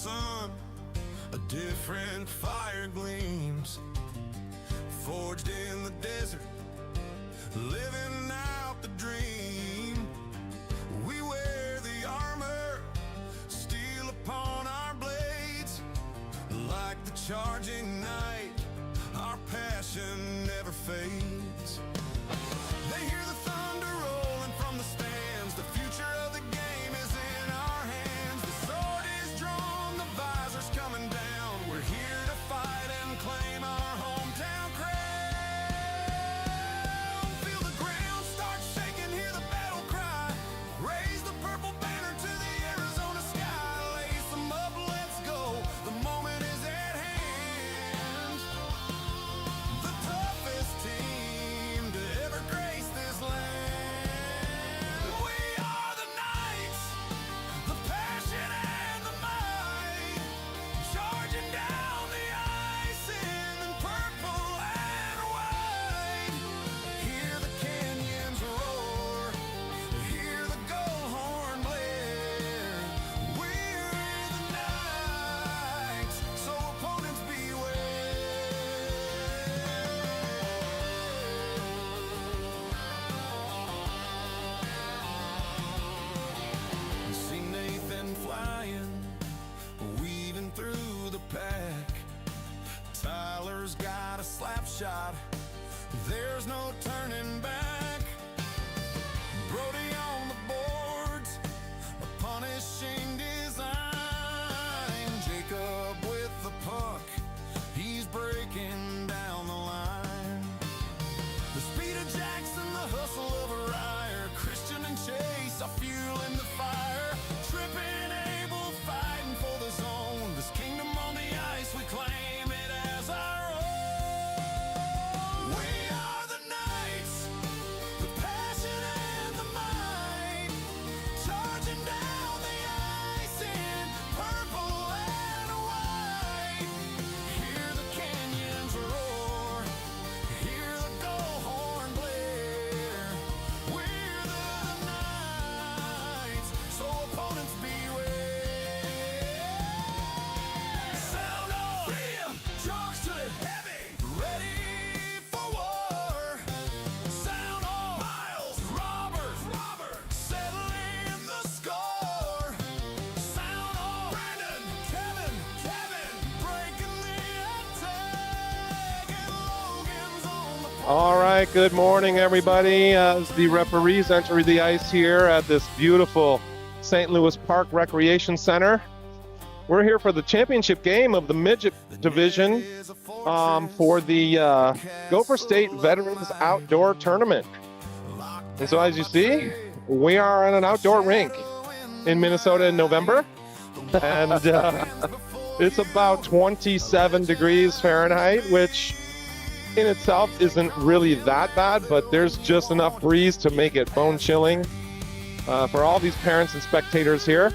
sun, a different fire gleams, forged in the desert, living out the dream. We wear the armor, steel upon our blades, like the charging night, our passion never fades. They hear the thunder rolling from the stands, the future of the game is in our hands. The sword is drawn, the visor's coming down, we're here to fight and claim our hometown crown. Feel the ground start shaking, hear the battle cry, raise the purple banner to the Arizona sky. Lace them up, let's go, the moment is at hand. The toughest team to ever grace this land. We are the Knights, the passion and the might, charging down the ice in purple and white. Hear the canyons roar, hear the gold horn blare. We're the Knights, so opponents beware. See Nathan flying, weaving through the pack. Tyler's got a slap shot, there's no turning back. Brody on the boards, a punishing design. Jacob with the puck, he's breaking down the line. The speed of Jackson, the hustle of a Ryer, Christian and Chase are fueling the fire. Tripping Abel, fighting for the zone. This kingdom on the ice, we claim it as our own. We are the Knights, the passion and the might, charging down the ice in purple and white. Hear the canyons roar, hear the gold horn blare. We're the Knights, so opponents beware. Sound off, freedom, trucks to the heavy, ready for war. Sound off, Miles, Robert, settling the score. Sound off, Brandon, Kevin, breaking the attack. And Logan's on the All right, good morning, everybody. As the referees enter the ice here at this beautiful St. Louis Park Recreation Center. We're here for the championship game of the midget division for the Gopher State Veterans Outdoor Tournament. And so as you see, we are on an outdoor rink in Minnesota in November. And it's about 27 degrees Fahrenheit, which in itself isn't really that bad, but there's just enough breeze to make it bone chilling for all these parents and spectators here.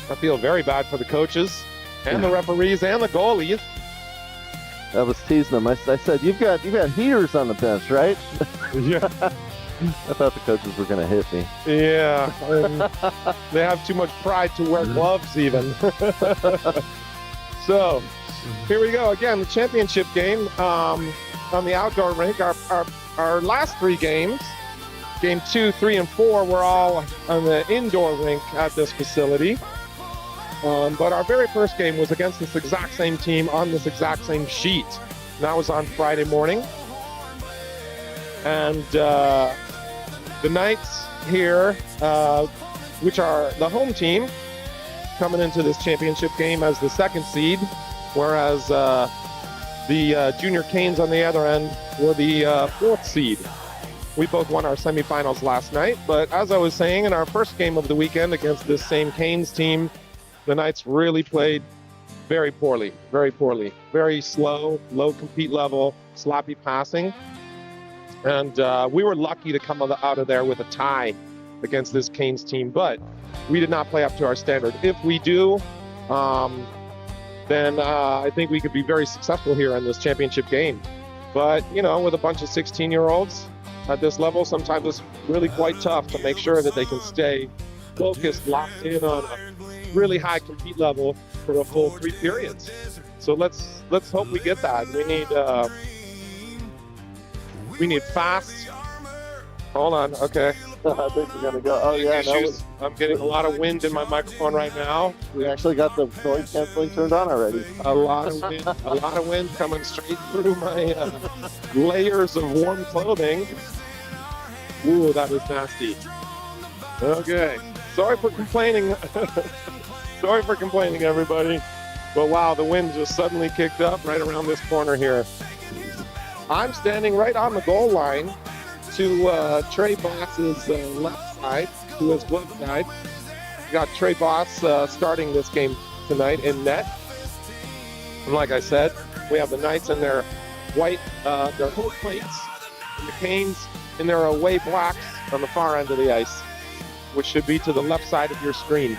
I feel very bad for the coaches and the referees and the goalies. I was teasing them. I said, you've got heaters on the bench, right? Yeah, I thought the coaches were going to hit me. yeah. And they have too much pride to wear gloves even. So here we go again, the championship game on the outdoor rink. Our last three games, game 2, 3, and 4, were all on the indoor rink at this facility. But our very first game was against this exact same team on this exact same sheet. And that was on Friday morning. And the Knights here, which are the home team, coming into this championship game as the second seed, whereas the Junior Canes on the other end were the fourth seed. We both won our semifinals last night, but as I was saying, in our first game of the weekend against this same Canes team, the Knights really played very poorly, very slow, low compete level, sloppy passing. And we were lucky to come out of there with a tie against this Canes team, but we did not play up to our standard. If we do, then I think we could be very successful here in this championship game. But, you know, with a bunch of 16-year-olds at this level, sometimes it's really quite tough to make sure that they can stay focused, locked in on a really high compete level for a full 3 periods. So let's hope we get that. We need fast. Hold on. Okay. I think we're gonna go. Oh yeah, no, Issues. I'm getting a lot of wind in my microphone right now. we actually got the noise canceling turned on already. A lot of wind coming straight through my layers of warm clothing. Ooh, that was nasty. Okay. Sorry for complaining. Sorry for complaining, everybody. But wow, the wind just suddenly kicked up right around this corner here. I'm standing right on the goal line to Trey Boss's left side, to his glove side. We got Trey Boss starting this game tonight in net. And like I said, we have the Knights in their white, their home plates, and the Canes in their away blacks on the far end of the ice, which should be to the left side of your screen.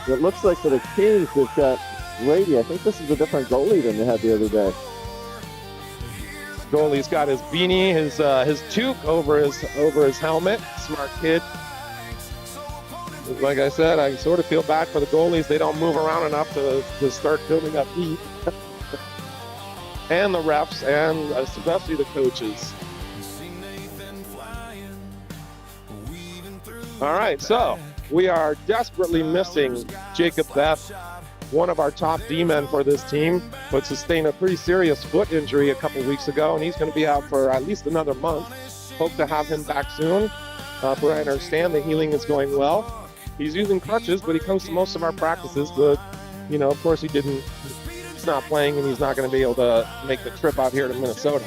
It looks like for the Kings, they've got Brady. I think this is a different goalie than they had the other day. Goalie's got his beanie, his toque over his helmet. Smart kid. Like I said, I sort of feel bad for the goalies. They don't move around enough to start building up heat. And the refs, and especially the coaches. All right, so we are desperately missing Jacob Beth, one of our top D-men for this team, but sustained a pretty serious foot injury a couple weeks ago, and he's going to be out for at least another month. Hope to have him back soon. For I understand the healing is going well. He's using crutches, but he comes to most of our practices. But, you know, of course, he's not playing, and he's not going to be able to make the trip out here to Minnesota.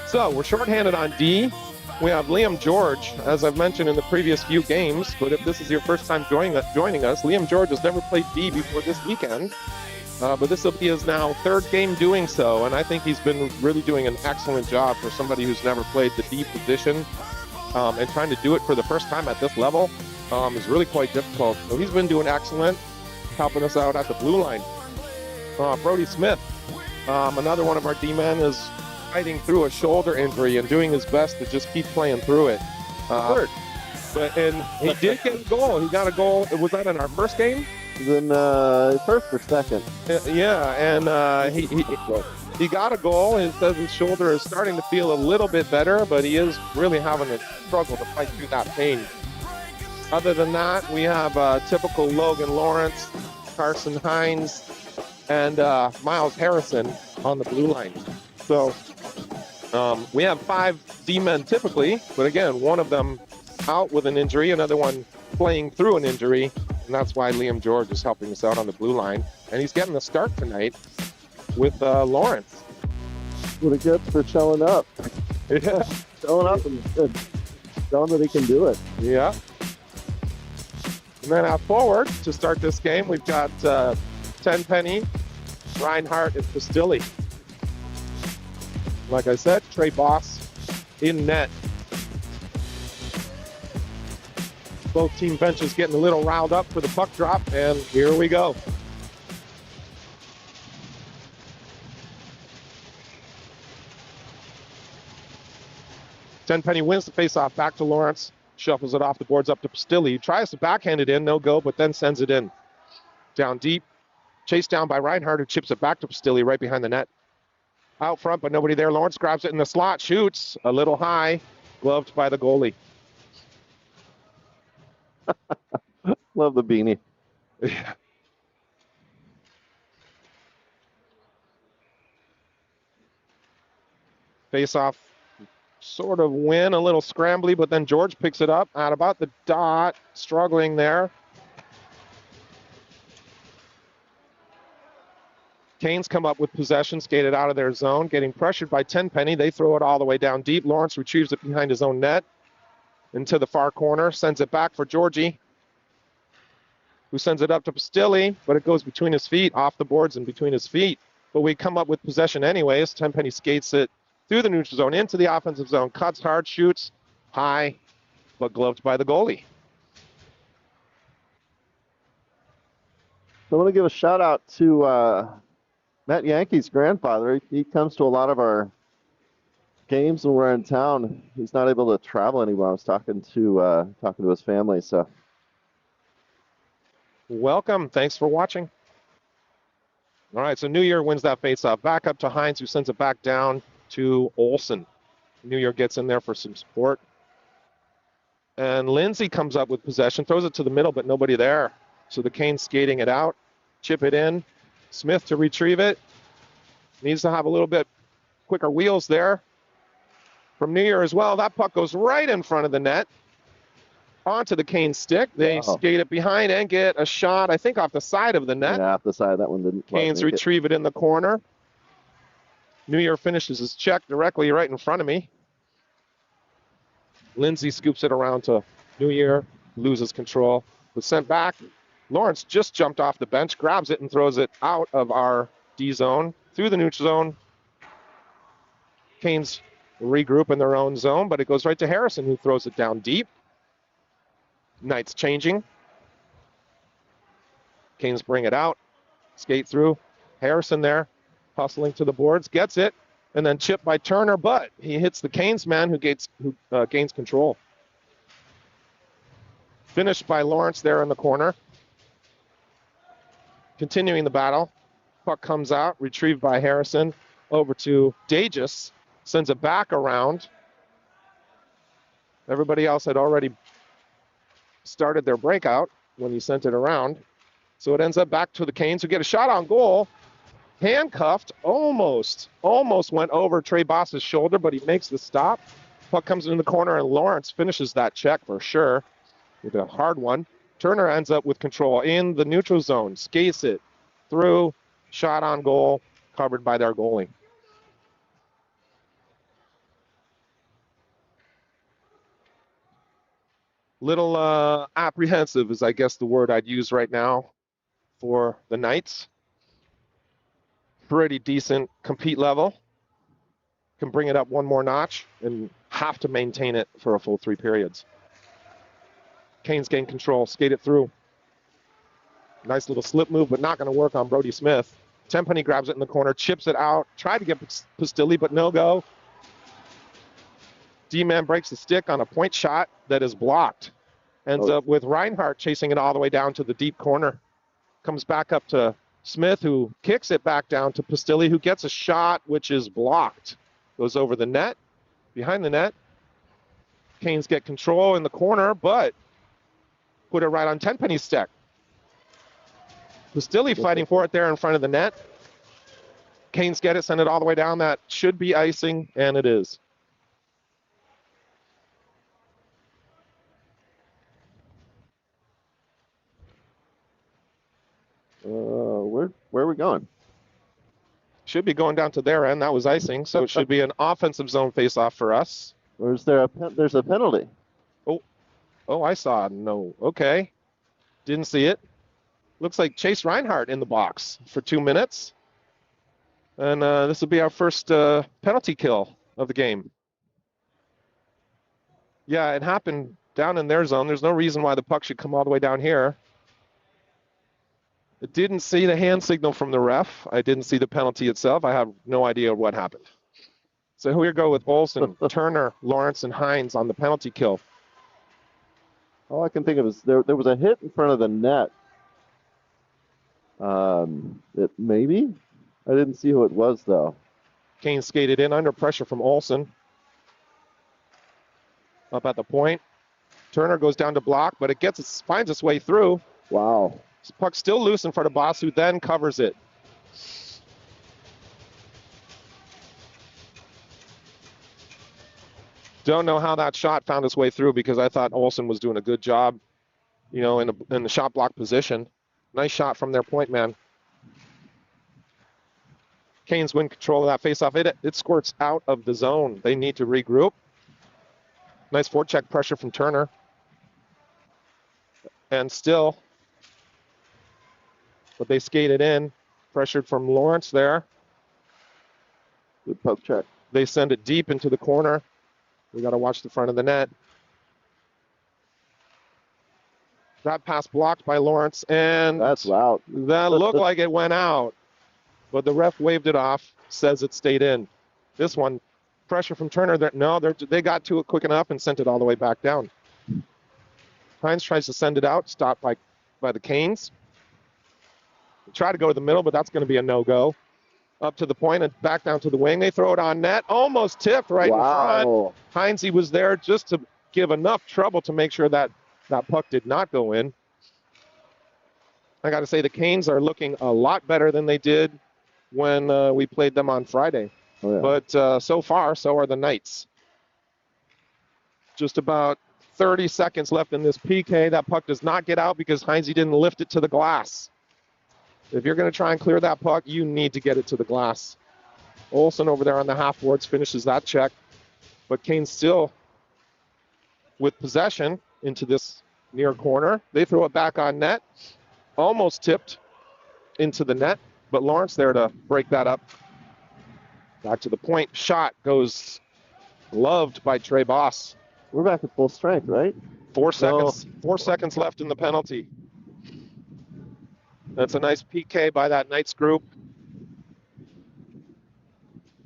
So we're shorthanded on D. We have Liam George, as I've mentioned in the previous few games, but if this is your first time joining us, Liam George has never played D before this weekend, but this will be his now third game doing so, and I think he's been really doing an excellent job for somebody who's never played the D position, and trying to do it for the first time at this level is really quite difficult. So he's been doing excellent, helping us out at the blue line. Brody Smith, another one of our D-men, is fighting through a shoulder injury and doing his best to just keep playing through it. And he did get a goal. He got a goal. Was that in our first game? Then first or second? Yeah, and he got a goal. He says his shoulder is starting to feel a little bit better, but he is really having a struggle to fight through that pain. Other than that, we have typical Logan Lawrence, Carson Hines, and Miles Harrison on the blue line. So we have 5 D-men typically, but again, one of them out with an injury, another one playing through an injury, and that's why Liam George is helping us out on the blue line. And he's getting the start tonight with Lawrence. What it gets for showing up. Yeah. Showing up and showing that he can do it. Yeah. And then out forward to start this game, we've got Tenpenny, Reinhardt, and Pastilli. Like I said, Trey Boss in net. Both team benches getting a little riled up for the puck drop, and here we go. Tenpenny wins the faceoff back to Lawrence, shuffles it off the boards up to Pastilli. Tries to backhand it in, no go, but then sends it in. Down deep, chased down by Reinhardt, who chips it back to Pastilli right behind the net. Out front, but nobody there. Lawrence grabs it in the slot, shoots a little high, gloved by the goalie. Love the beanie. Yeah. Face-off sort of win, a little scrambly, but then George picks it up at about the dot, struggling there. Canes come up with possession, skated out of their zone, getting pressured by Tenpenny. They throw it all the way down deep. Lawrence retrieves it behind his own net into the far corner, sends it back for Georgie, who sends it up to Pastilli, but it goes between his feet, off the boards and between his feet. But we come up with possession anyways. Tenpenny skates it through the neutral zone into the offensive zone, cuts hard, shoots high, but gloved by the goalie. So I want to give a shout out to Matt Yankee's grandfather. He comes to a lot of our games when we're in town. He's not able to travel anymore. I was talking to his family, so Welcome. Thanks for watching. All right, so New Year wins that faceoff. Back up to Hines, who sends it back down to Olsen. New Year gets in there for some support. And Lindsay comes up with possession, throws it to the middle, but nobody there. So the Canes skating it out, chip it in. Smith to retrieve it. Needs to have a little bit quicker wheels there. From New Year as well, that puck goes right in front of the net. Onto the Canes stick. They skate it behind and get a shot, I think, off the side of the net. Yeah, off the side. That one didn't. Canes retrieve it in the corner. New Year finishes his check directly right in front of me. Lindsay scoops it around to New Year, loses control, was sent back. Lawrence just jumped off the bench, grabs it, and throws it out of our D zone, through the neutral zone. Canes regroup in their own zone, but it goes right to Harrison, who throws it down deep. Knights changing. Canes bring it out, skate through. Harrison there, hustling to the boards, gets it, and then chipped by Turner, but he hits the Canes man who gains control. Finished by Lawrence there in the corner. Continuing the battle. Puck comes out, retrieved by Harrison, over to Dagis, sends it back around. Everybody else had already started their breakout when he sent it around. So it ends up back to the Canes, who get a shot on goal. Handcuffed, almost went over Trey Boss's shoulder, but he makes the stop. Puck comes in the corner, and Lawrence finishes that check for sure with a hard one. Turner ends up with control in the neutral zone, skates it through, shot on goal, covered by their goalie. Little apprehensive is, I guess, the word I'd use right now for the Knights. Pretty decent compete level. Can bring it up one more notch and have to maintain it for a full 3 periods. Canes gain control, skate it through. Nice little slip move, but not going to work on Brody Smith. Tenpenny grabs it in the corner, chips it out, tried to get Pastilli, but no go. D-man breaks the stick on a point shot that is blocked. Ends up with Reinhardt chasing it all the way down to the deep corner. Comes back up to Smith, who kicks it back down to Pastilli, who gets a shot which is blocked. Goes over the net, behind the net. Canes get control in the corner, but put it right on Tenpenny's stick. Pastilli fighting for it there in front of the net. Canes get it, send it all the way down. That should be icing, and it is. Where are we going? Should be going down to their end. That was icing, so it should be an offensive zone face-off for us. There's a penalty. Oh, I saw it. No. Okay. Didn't see it. Looks like Chase Reinhardt in the box for 2 minutes. And this will be our first penalty kill of the game. Yeah, it happened down in their zone. There's no reason why the puck should come all the way down here. I didn't see the hand signal from the ref. I didn't see the penalty itself. I have no idea what happened. So here we go with Olsen, Turner, Lawrence, and Hines on the penalty kill. All I can think of is there was a hit in front of the net. Maybe? I didn't see who it was, though. Kane skated in under pressure from Olsen. Up at the point. Turner goes down to block, but it finds its way through. Wow. This puck's still loose in front of Boss, who then covers it. Don't know how that shot found its way through, because I thought Olsen was doing a good job, in the shot block position. Nice shot from their point man. Canes win control of that faceoff. It squirts out of the zone. They need to regroup. Nice forecheck pressure from Turner. And still, but they skated in. Pressured from Lawrence there. Good poke check. They send it deep into the corner. We got to watch the front of the net. That pass blocked by Lawrence, and that's out. That looked like it went out, but the ref waved it off, says it stayed in. This one, pressure from Turner. They got to it quick enough and sent it all the way back down. Hines tries to send it out, stopped by by the Canes. Try to go to the middle, but that's going to be a no-go. Up to the point and back down to the wing. They throw it on net. Almost tipped right in front. Heinze was there just to give enough trouble to make sure that that puck did not go in. I got to say the Canes are looking a lot better than they did when we played them on Friday. Oh, yeah. But so far, so are the Knights. Just about 30 seconds left in this PK. That puck does not get out because Heinze didn't lift it to the glass. If you're going to try and clear that puck, you need to get it to the glass. Olsen over there on the half boards finishes that check. But Canes still with possession into this near corner. They throw it back on net. Almost tipped into the net, but Lawrence there to break that up. Back to the point. Shot goes loved by Trey Boss. We're back at full strength, right? 4 seconds. 4 seconds left in the penalty. That's a nice PK by that Knights group.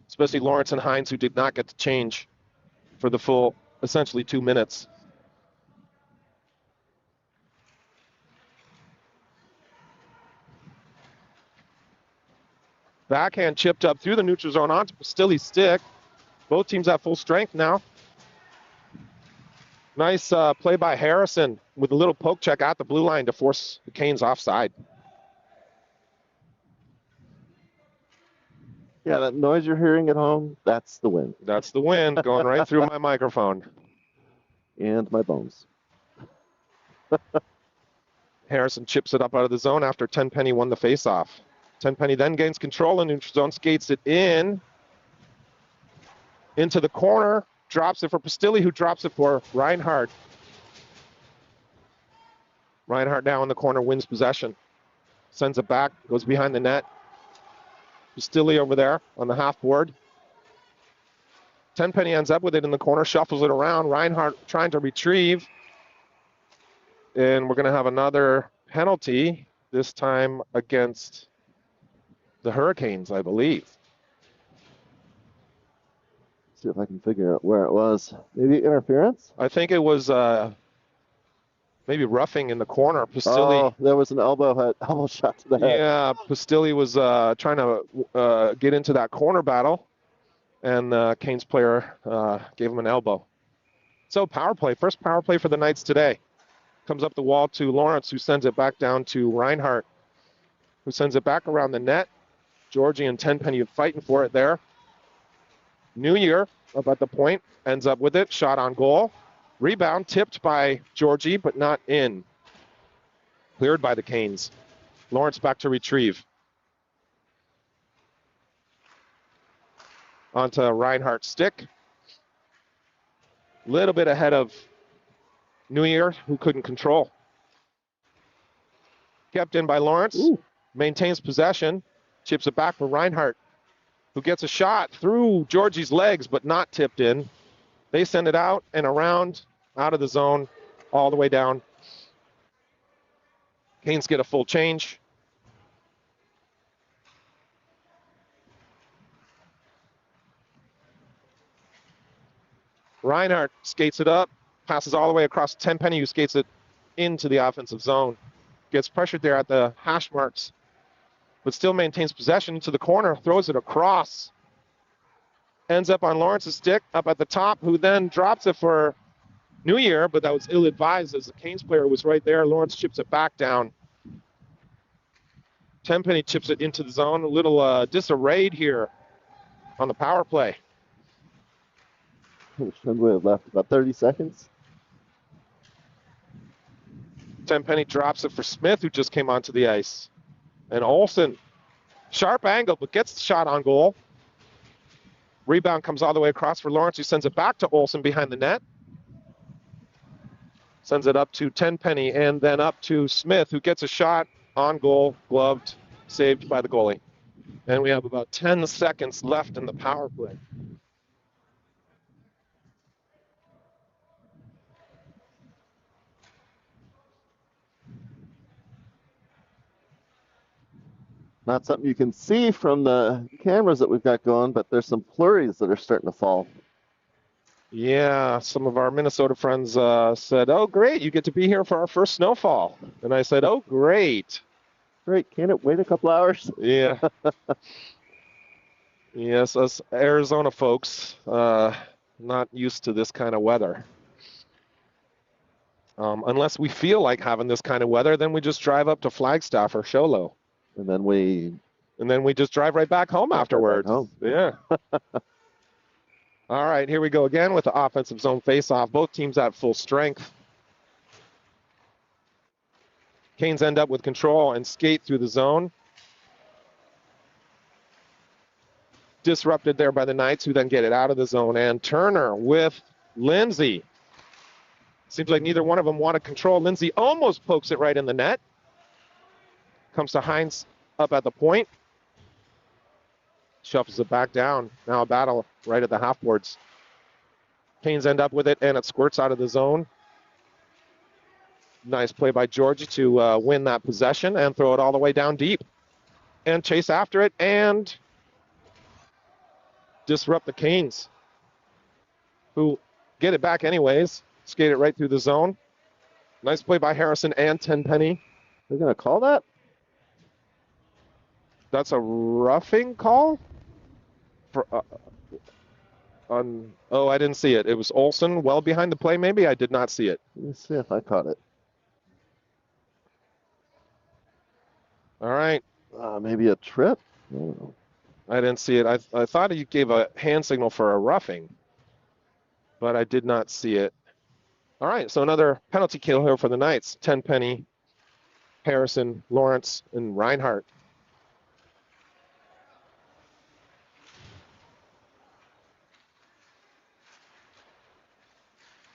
Especially Lawrence and Heinze, who did not get to change for the full, essentially 2 minutes. Backhand chipped up through the neutral zone onto Pastilli's stick. Both teams have full strength now. Nice play by Harrison with a little poke check at the blue line to force the Canes offside. Yeah, that noise you're hearing at home, that's the wind. That's the wind going right through my microphone. And my bones. Harrison chips it up out of the zone after Tenpenny won the faceoff. Tenpenny then gains control in neutral zone, skates it in. Into the corner, drops it for Pastilli, who drops it for Reinhardt. Reinhardt now in the corner, wins possession. Sends it back, goes behind the net. Pastilli over there on the half board. Tenpenny ends up with it in the corner, shuffles it around. Reinhardt trying to retrieve. And we're going to have another penalty, this time against the Hurricanes, I believe. See if I can figure out where it was. Maybe interference? I think it was maybe roughing in the corner. Pastilli. Oh, there was an elbow shot to the head. Yeah, Pastilli was trying to get into that corner battle, and Canes player gave him an elbow. So power play, first power play for the Knights today. Comes up the wall to Lawrence, who sends it back down to Reinhardt, who sends it back around the net. Georgie and Tenpenny fighting for it there. New Year up at the point, ends up with it, shot on goal. Rebound tipped by Georgie, but not in. Cleared by the Canes. Lawrence back to retrieve. Onto Reinhardt's stick. Little bit ahead of New Year, who couldn't control. Kept in by Lawrence. Ooh. Maintains possession. Chips it back for Reinhardt, who gets a shot through Georgie's legs, but not tipped in. They send it out and around, out of the zone, all the way down. Canes get a full change. Reinhardt skates it up, passes all the way across to Tenpenny, who skates it into the offensive zone. Gets pressured there at the hash marks, but still maintains possession into the corner, throws it across. Ends up on Lawrence's stick up at the top, who then drops it for New Year, but that was ill-advised as the Canes player was right there. Lawrence chips it back down. Tenpenny chips it into the zone. A little disarrayed here on the power play. Shouldn't we have left about 30 seconds? Tenpenny drops it for Smith, who just came onto the ice. And Olsen, sharp angle, but gets the shot on goal. Rebound comes all the way across for Lawrence, who sends it back to Olsen behind the net. Sends it up to Tenpenny and then up to Smith, who gets a shot on goal, gloved, saved by the goalie. And we have about 10 seconds left in the power play. Not something you can see from the cameras that we've got going, but there's some flurries that are starting to fall. Yeah, some of our Minnesota friends said, "Oh, great, you get to be here for our first snowfall." And I said, "Oh, great." Great, can't it wait a couple hours? Yeah. Yes, us Arizona folks, not used to this kind of weather. Unless we feel like having this kind of weather, then we just drive up to Flagstaff or Sholo. And then we just drive right back home afterwards. home. Yeah. All right, here we go again with the offensive zone faceoff. Both teams at full strength. Canes end up with control and skate through the zone. Disrupted there by the Knights, who then get it out of the zone. And Turner with Lindsay. Seems like neither one of them wanted control. Lindsay almost pokes it right in the net. Comes to Hines up at the point. Shuffles it back down. Now a battle right at the half boards. Canes end up with it, and it squirts out of the zone. Nice play by Georgie to win that possession and throw it all the way down deep. And chase after it and disrupt the Canes, who get it back anyways. Skate it right through the zone. Nice play by Harrison and Tenpenny. They're going to call that? That's a roughing call? For, oh, I didn't see it. It was Olsen well behind the play, maybe? I did not see it. Let me see if I caught it. All right. Maybe a trip? I don't know. I didn't see it. I thought you gave a hand signal for a roughing, but I did not see it. All right, so another penalty kill here for the Knights. Tenpenny, Harrison, Lawrence, and Reinhardt.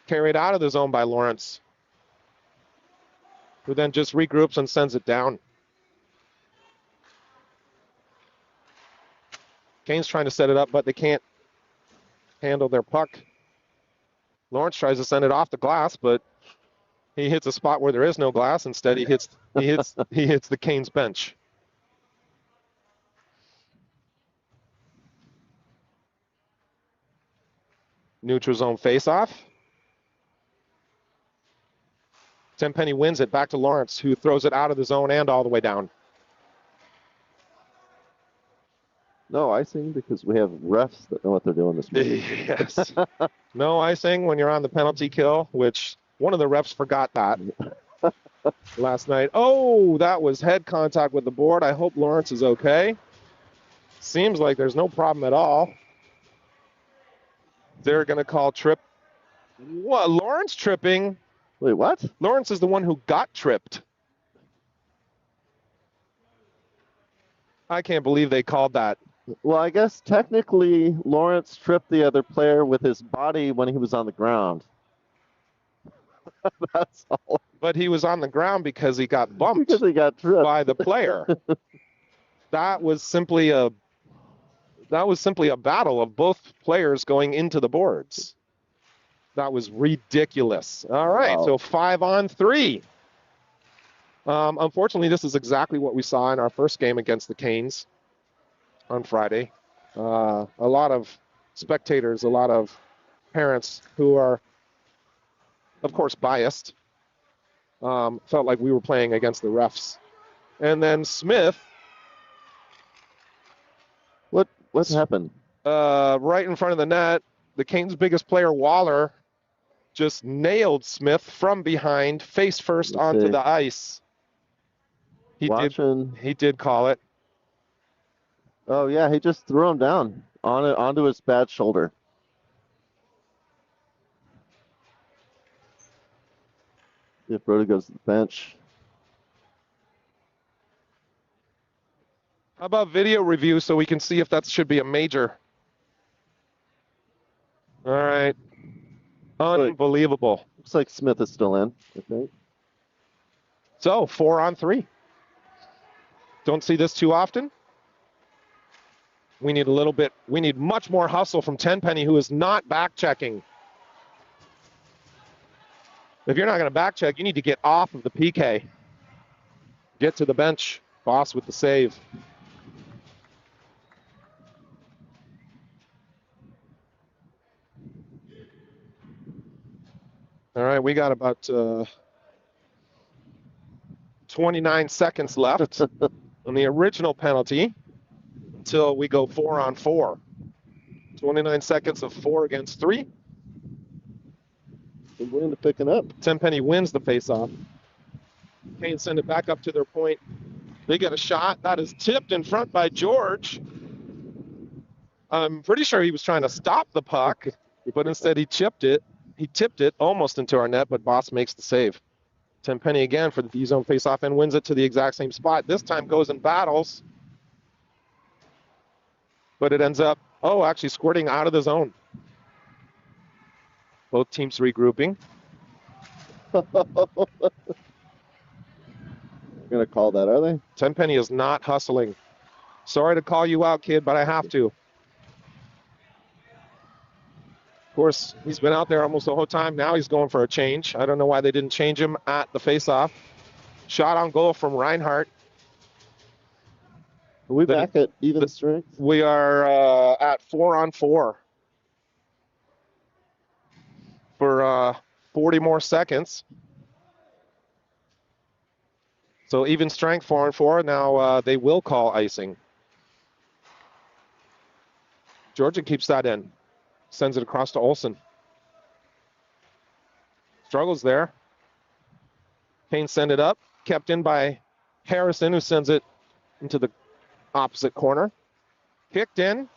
Carried out of the zone by Lawrence, who then just regroups and sends it down. Canes trying to set it up, but they can't handle their puck. Lawrence tries to send it off the glass, but he hits a spot where there is no glass. Instead, he hits the Canes bench. Neutral zone faceoff. Tenpenny wins it back to Lawrence, who throws it out of the zone and all the way down. No icing because we have refs that know what they're doing this morning. Yes. No icing when you're on the penalty kill, which one of the refs forgot that last night. Oh, that was head contact with the board. I hope Lawrence is okay. Seems like there's no problem at all. They're going to call trip. What? Lawrence tripping? Wait, what? Lawrence is the one who got tripped. I can't believe they called that. Well, I guess technically Lawrence tripped the other player with his body when he was on the ground. That's all. But he was on the ground because he got bumped Because he got tripped by the player. That was simply a battle of both players going into the boards. That was ridiculous. All right, Wow. So 5-on-3. Unfortunately, this is exactly what we saw in our first game against the Canes on Friday. A lot of spectators, a lot of parents who are, of course, biased, felt like we were playing against the refs. And then Smith. What happened? Right in front of the net, the Canes' biggest player, Waller, just nailed Smith from behind, face first onto the ice. He did call it. Oh yeah, he just threw him down onto his bad shoulder. If Brody goes to the bench. How about video review so we can see if that should be a major? All right. Unbelievable. Looks like Smith is still in, I think. So 4-on-3. Don't see this too often. We need much more hustle from Tenpenny, who is not back checking. If you're not going to back check, you need to get off of the PK. Get to the bench. Boss with the save. All right, we got about 29 seconds left on the original penalty until we go 4-on-4. 29 seconds of 4 against 3. The wind picking up. Tenpenny wins the faceoff. Canes send it back up to their point. They get a shot. That is tipped in front by George. I'm pretty sure he was trying to stop the puck, but instead he chipped it. He tipped it almost into our net, but Boss makes the save. Tenpenny again for the D-zone faceoff and wins it to the exact same spot. This time goes and battles, but it ends up, actually squirting out of the zone. Both teams regrouping. They're going to call that, are they? Tenpenny is not hustling. Sorry to call you out, kid, but I have to. Of course, he's been out there almost the whole time. Now he's going for a change. I don't know why they didn't change him at the faceoff. Shot on goal from Reinhardt. Are we back at even strength? We are at 4-on-4 for 40 more seconds. So even strength, 4-on-4. Now they will call icing. Georgia keeps that in. Sends it across to Olsen. Struggles there. Canes send it up. Kept in by Harrison, who sends it into the opposite corner. Kicked in.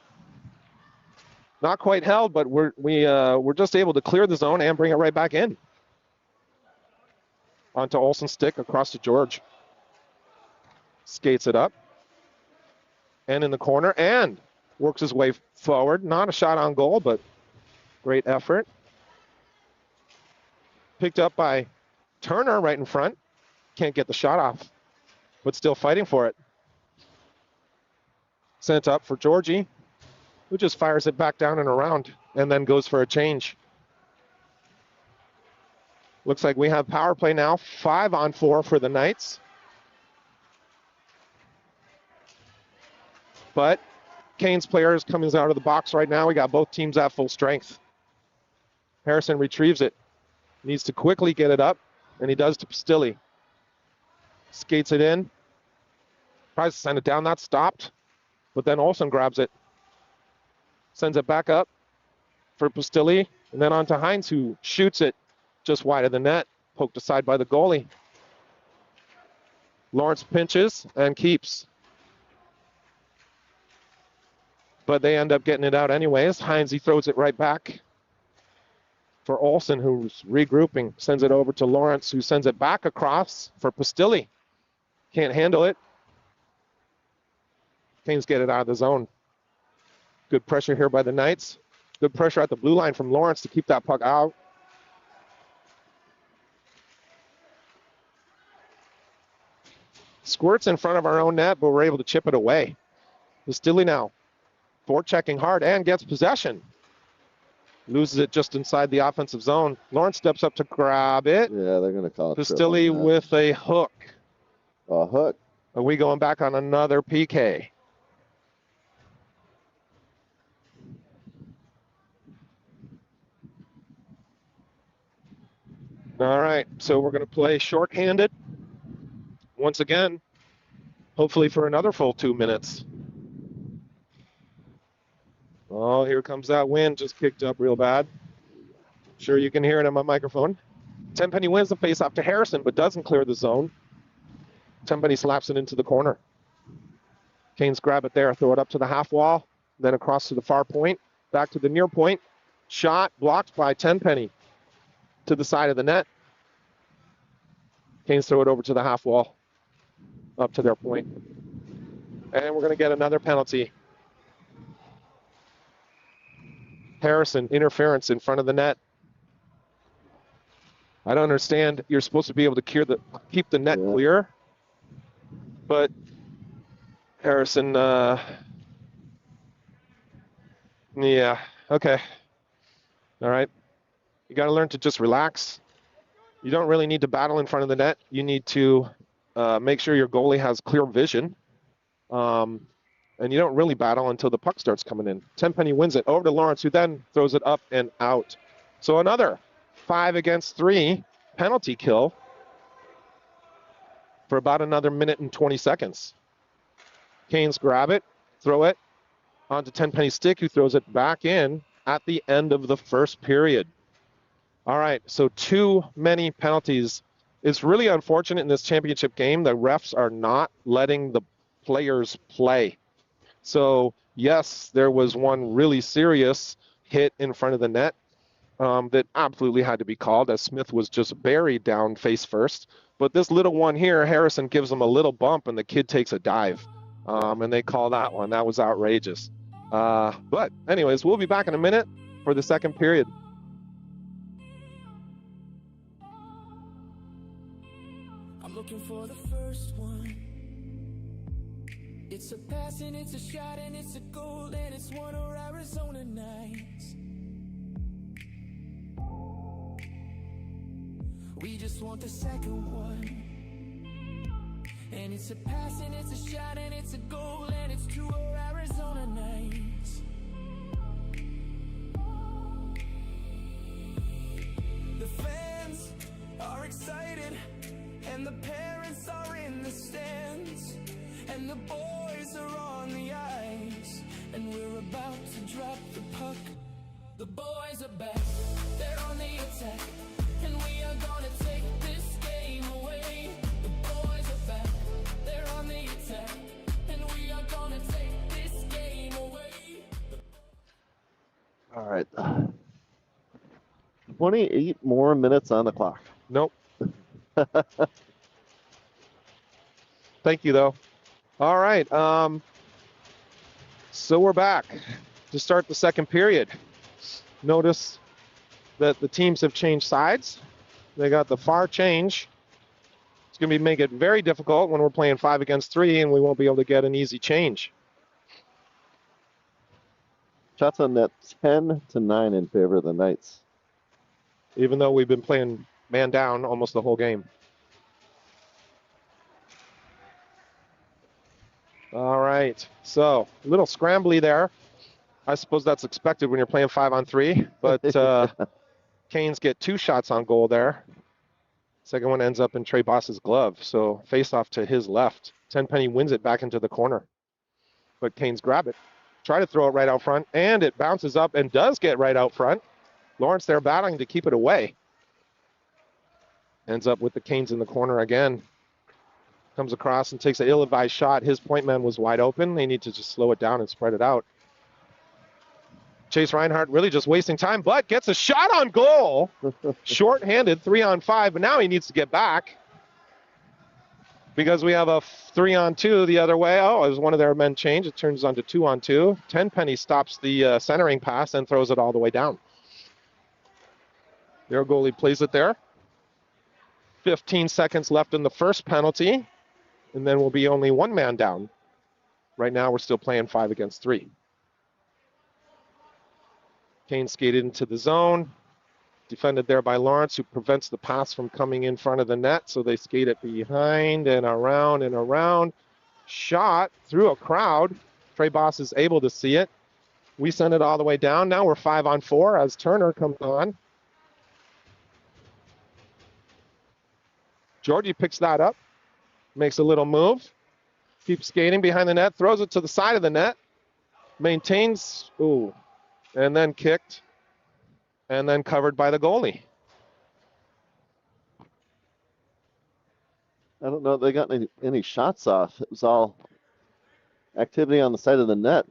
Not quite held, but we're just able to clear the zone and bring it right back in. Onto Olsen's stick, across to George. Skates it up. And in the corner, and works his way forward. Not a shot on goal, but great effort. Picked up by Turner right in front. Can't get the shot off, but still fighting for it. Sent up for Georgie, who just fires it back down and around and then goes for a change. Looks like we have power play now, 5-on-4 for the Knights. But Canes players coming out of the box right now. We got both teams at full strength. Harrison retrieves it. Needs to quickly get it up, and he does to Pastilli. Skates it in. Tries to send it down. That's stopped. But then Olsen grabs it. Sends it back up for Pastilli, and then on to Hines, who shoots it just wide of the net. Poked aside by the goalie. Lawrence pinches and keeps. But they end up getting it out anyways. Hines, he throws it right back for Olsen, who's regrouping. Sends it over to Lawrence, who sends it back across for Pastilli. Can't handle it. Canes get it out of the zone. Good pressure here by the Knights. Good pressure at the blue line from Lawrence to keep that puck out. Squirts in front of our own net, but we're able to chip it away. Pastilli now. Forechecking hard and gets possession. Loses it just inside the offensive zone. Lawrence steps up to grab it. Yeah, they're going to call it. Pastilli with a hook. A hook. Are we going back on another PK? All right, so we're going to play shorthanded once again, hopefully for another full 2 minutes. Oh, here comes that wind, just kicked up real bad. Sure you can hear it on my microphone. Tenpenny wins the faceoff to Harrison, but doesn't clear the zone. Tenpenny slaps it into the corner. Canes grab it there, throw it up to the half wall, then across to the far point, back to the near point. Shot blocked by Tenpenny to the side of the net. Canes throw it over to the half wall, up to their point. And we're going to get another penalty. Harrison, interference in front of the net. I don't understand. You're supposed to be able to keep the net clear. But Harrison, yeah, okay. All right. You got to learn to just relax. You don't really need to battle in front of the net. You need to make sure your goalie has clear vision. And you don't really battle until the puck starts coming in. Tenpenny wins it over to Lawrence, who then throws it up and out. So another 5-against-3 penalty kill for about another minute and 20 seconds. Canes grab it, throw it onto Tenpenny Stick, who throws it back in at the end of the first period. All right, so too many penalties. It's really unfortunate in this championship game. The refs are not letting the players play. So, yes, there was one really serious hit in front of the net that absolutely had to be called, as Smith was just buried down face first. But this little one here, Harrison gives him a little bump, and the kid takes a dive. And they call that one. That was outrageous. But anyways, we'll be back in a minute for the second period. I'm looking for the first one. It's a pass and it's a shot and it's a goal and it's one of Arizona nights. We just want the second one. And it's a pass and it's a shot and it's a goal and it's two of Arizona nights. The fans are excited and the parents are in the stands and the boys are on the ice and we're about to drop the puck. The boys are back, they're on the attack, and we are gonna take this game away. The boys are back, they're on the attack, and we are gonna take this game away. All right. 28 more minutes on the clock. Nope. Thank you, though. All right. So we're back to start the second period. Notice that the teams have changed sides. They got the far change. It's going to make it very difficult when we're playing 5-against-3, and we won't be able to get an easy change. Shots on net 10-9 in favor of the Knights. Even though we've been playing man down almost the whole game. All right, so a little scrambly there. I suppose that's expected when you're playing 5-on-3, but Canes get 2 shots on goal there. Second one ends up in Trey Boss's glove, so face off to his left. Tenpenny wins it back into the corner, but Canes grab it. Try to throw it right out front, and it bounces up and does get right out front. Lawrence there battling to keep it away. Ends up with the Canes in the corner again. Comes across and takes an ill-advised shot. His point man was wide open. They need to just slow it down and spread it out. Chase Reinhardt really just wasting time, but gets a shot on goal. Short-handed, 3-on-5, but now he needs to get back because we have a 3-on-2 the other way. Oh, as one of their men change, it turns on to 2-on-2. Tenpenny stops the centering pass and throws it all the way down. Their goalie plays it there. 15 seconds left in the first penalty, and then we'll be only one man down. Right now, we're still playing 5-against-3. Kane skated into the zone, defended there by Lawrence, who prevents the pass from coming in front of the net, so they skate it behind and around and around. Shot through a crowd. Trey Boss is able to see it. We send it all the way down. Now we're 5-on-4 as Turner comes on. Georgie picks that up, makes a little move, keeps skating behind the net, throws it to the side of the net, maintains, and then kicked, and then covered by the goalie. I don't know if they got any shots off. It was all activity on the side of the net.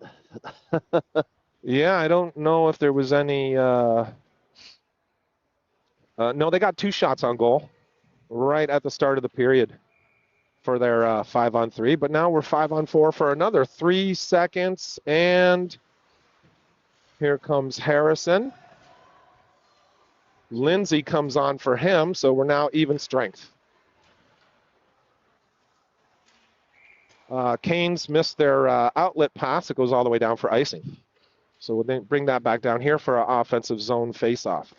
Yeah, I don't know if there was any. No, they got 2 shots on goal right at the start of the period for their 5-on-3. But now we're 5-on-4 for another 3 seconds, and here comes Harrison. Lindsay comes on for him, so we're now even strength. Canes missed their outlet pass. It goes all the way down for icing. So we'll then bring that back down here for our offensive zone face-off.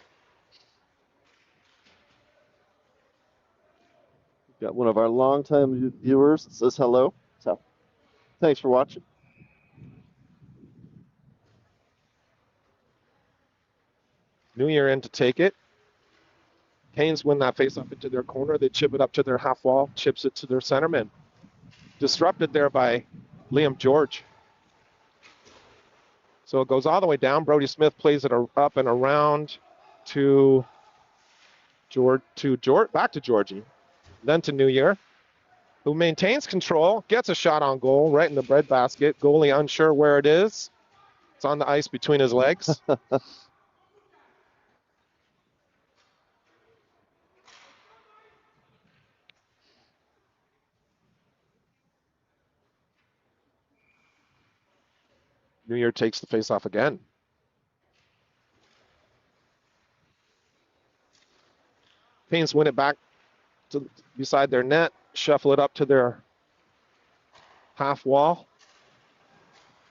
Got one of our longtime viewers that says hello. So thanks for watching. New Year in to take it. Canes win that face-off into their corner. They chip it up to their half wall, chips it to their centerman. Disrupted there by Liam George. So it goes all the way down. Brody Smith plays it up and around to George, back to Georgie, then to New Year, who maintains control, gets a shot on goal right in the breadbasket. Goalie unsure where it is. It's on the ice between his legs. New Year takes the face-off again. Canes win it back to beside their net, shuffle it up to their half wall,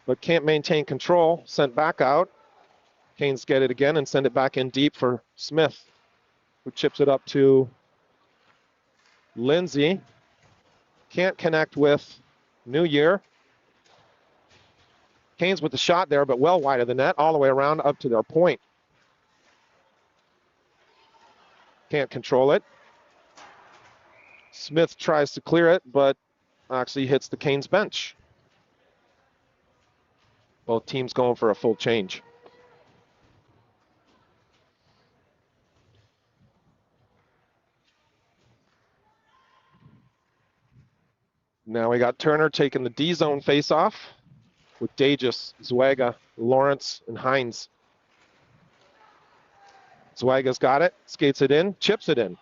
but can't maintain control. Sent back out. Canes get it again and send it back in deep for Smith, who chips it up to Lindsay. Can't connect with New Year. Canes with the shot there, but well wide of the net, all the way around up to their point. Can't control it. Smith tries to clear it, but actually hits the Canes bench. Both teams going for a full change. Now we got Turner taking the D-zone face-off with Dages, Zwaga, Lawrence, and Hines. Zwaga's got it, skates it in, chips it in.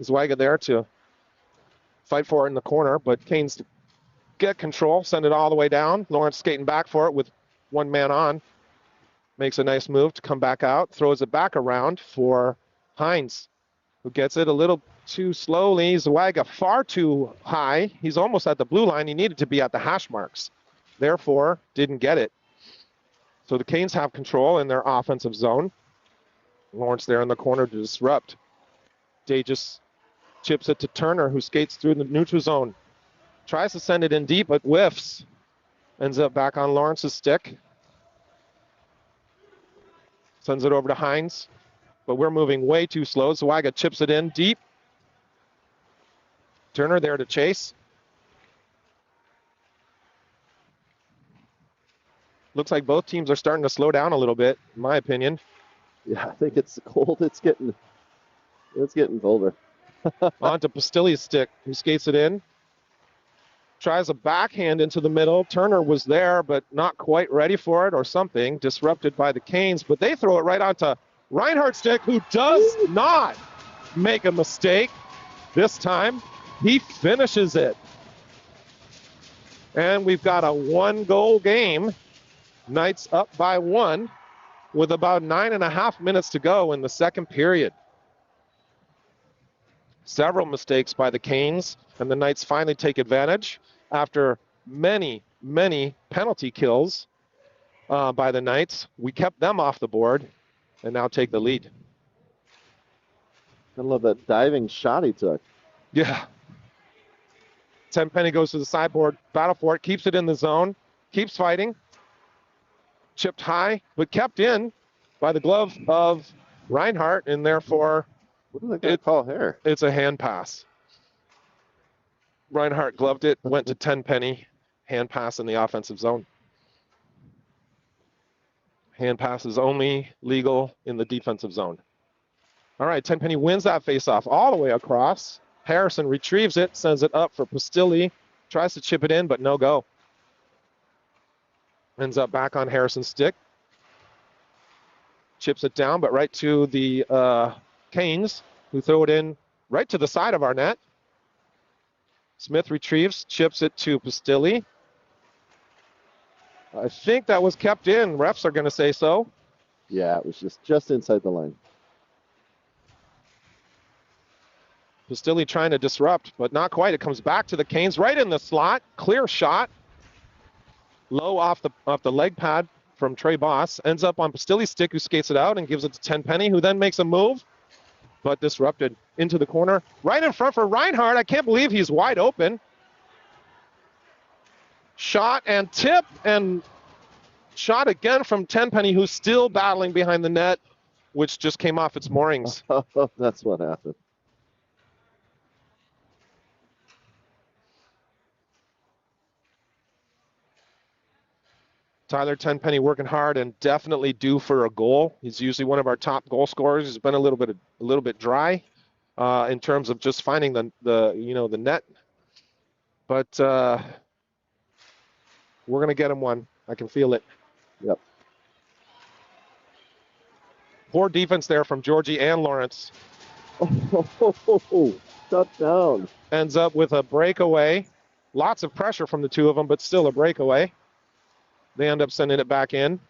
Zwaga there to fight for it in the corner, but Canes get control, send it all the way down. Lawrence skating back for it with one man on. Makes a nice move to come back out, throws it back around for Hines, who gets it a little too slowly. Zwaga far too high. He's almost at the blue line. He needed to be at the hash marks. Therefore, didn't get it. So the Canes have control in their offensive zone. Lawrence there in the corner to disrupt. Dages chips it to Turner, who skates through the neutral zone. Tries to send it in deep, but whiffs. Ends up back on Lawrence's stick. Sends it over to Hines, but we're moving way too slow. Zwaga chips it in deep. Turner there to chase. Looks like both teams are starting to slow down a little bit, in my opinion. Yeah, I think it's cold. It's getting colder. On to Pastilli's stick, who skates it in. Tries a backhand into the middle. Turner was there, but not quite ready for it or something. Disrupted by the Canes, but they throw it right onto Reinhardt's stick, who does not make a mistake this time. He finishes it. And we've got a one-goal game. Knights up by one with about 9.5 minutes to go in the second period. Several mistakes by the Canes, and the Knights finally take advantage after many, many penalty kills by the Knights. We kept them off the board and now take the lead. I love that diving shot he took. Yeah. Tenpenny goes to the sideboard, battle for it, keeps it in the zone, keeps fighting. Chipped high, but kept in by the glove of Reinhardt, and therefore What do they call here? it's a hand pass. Reinhardt gloved it, went to Tenpenny, hand pass in the offensive zone. Hand pass is only legal in the defensive zone. All right, Tenpenny wins that faceoff all the way across. Harrison retrieves it, sends it up for Pastilli, tries to chip it in, but no go. Ends up back on Harrison's stick. Chips it down, but right to the Canes, who throw it in right to the side of our net. Smith retrieves, chips it to Pastilli. I think that was kept in. Refs are going to say so. Yeah, it was just inside the line. Pastilli trying to disrupt, but not quite. It comes back to the Canes, right in the slot. Clear shot. Low off the leg pad from Trey Boss. Ends up on Pastilli's stick, who skates it out and gives it to Tenpenny, who then makes a move, but disrupted into the corner. Right in front for Reinhardt. I can't believe he's wide open. Shot and tip, and shot again from Tenpenny, who's still battling behind the net. which just came off its moorings. That's what happened. Tyler Tenpenny working hard and definitely due for a goal. He's usually one of our top goal scorers. He's been a little bit dry in terms of just finding the net. But we're gonna get him one. I can feel it. Yep. Poor defense there from Georgie and Lawrence. Oh, shut down. Ends up with a breakaway. Lots of pressure from the two of them, but still a breakaway. They end up sending it back in.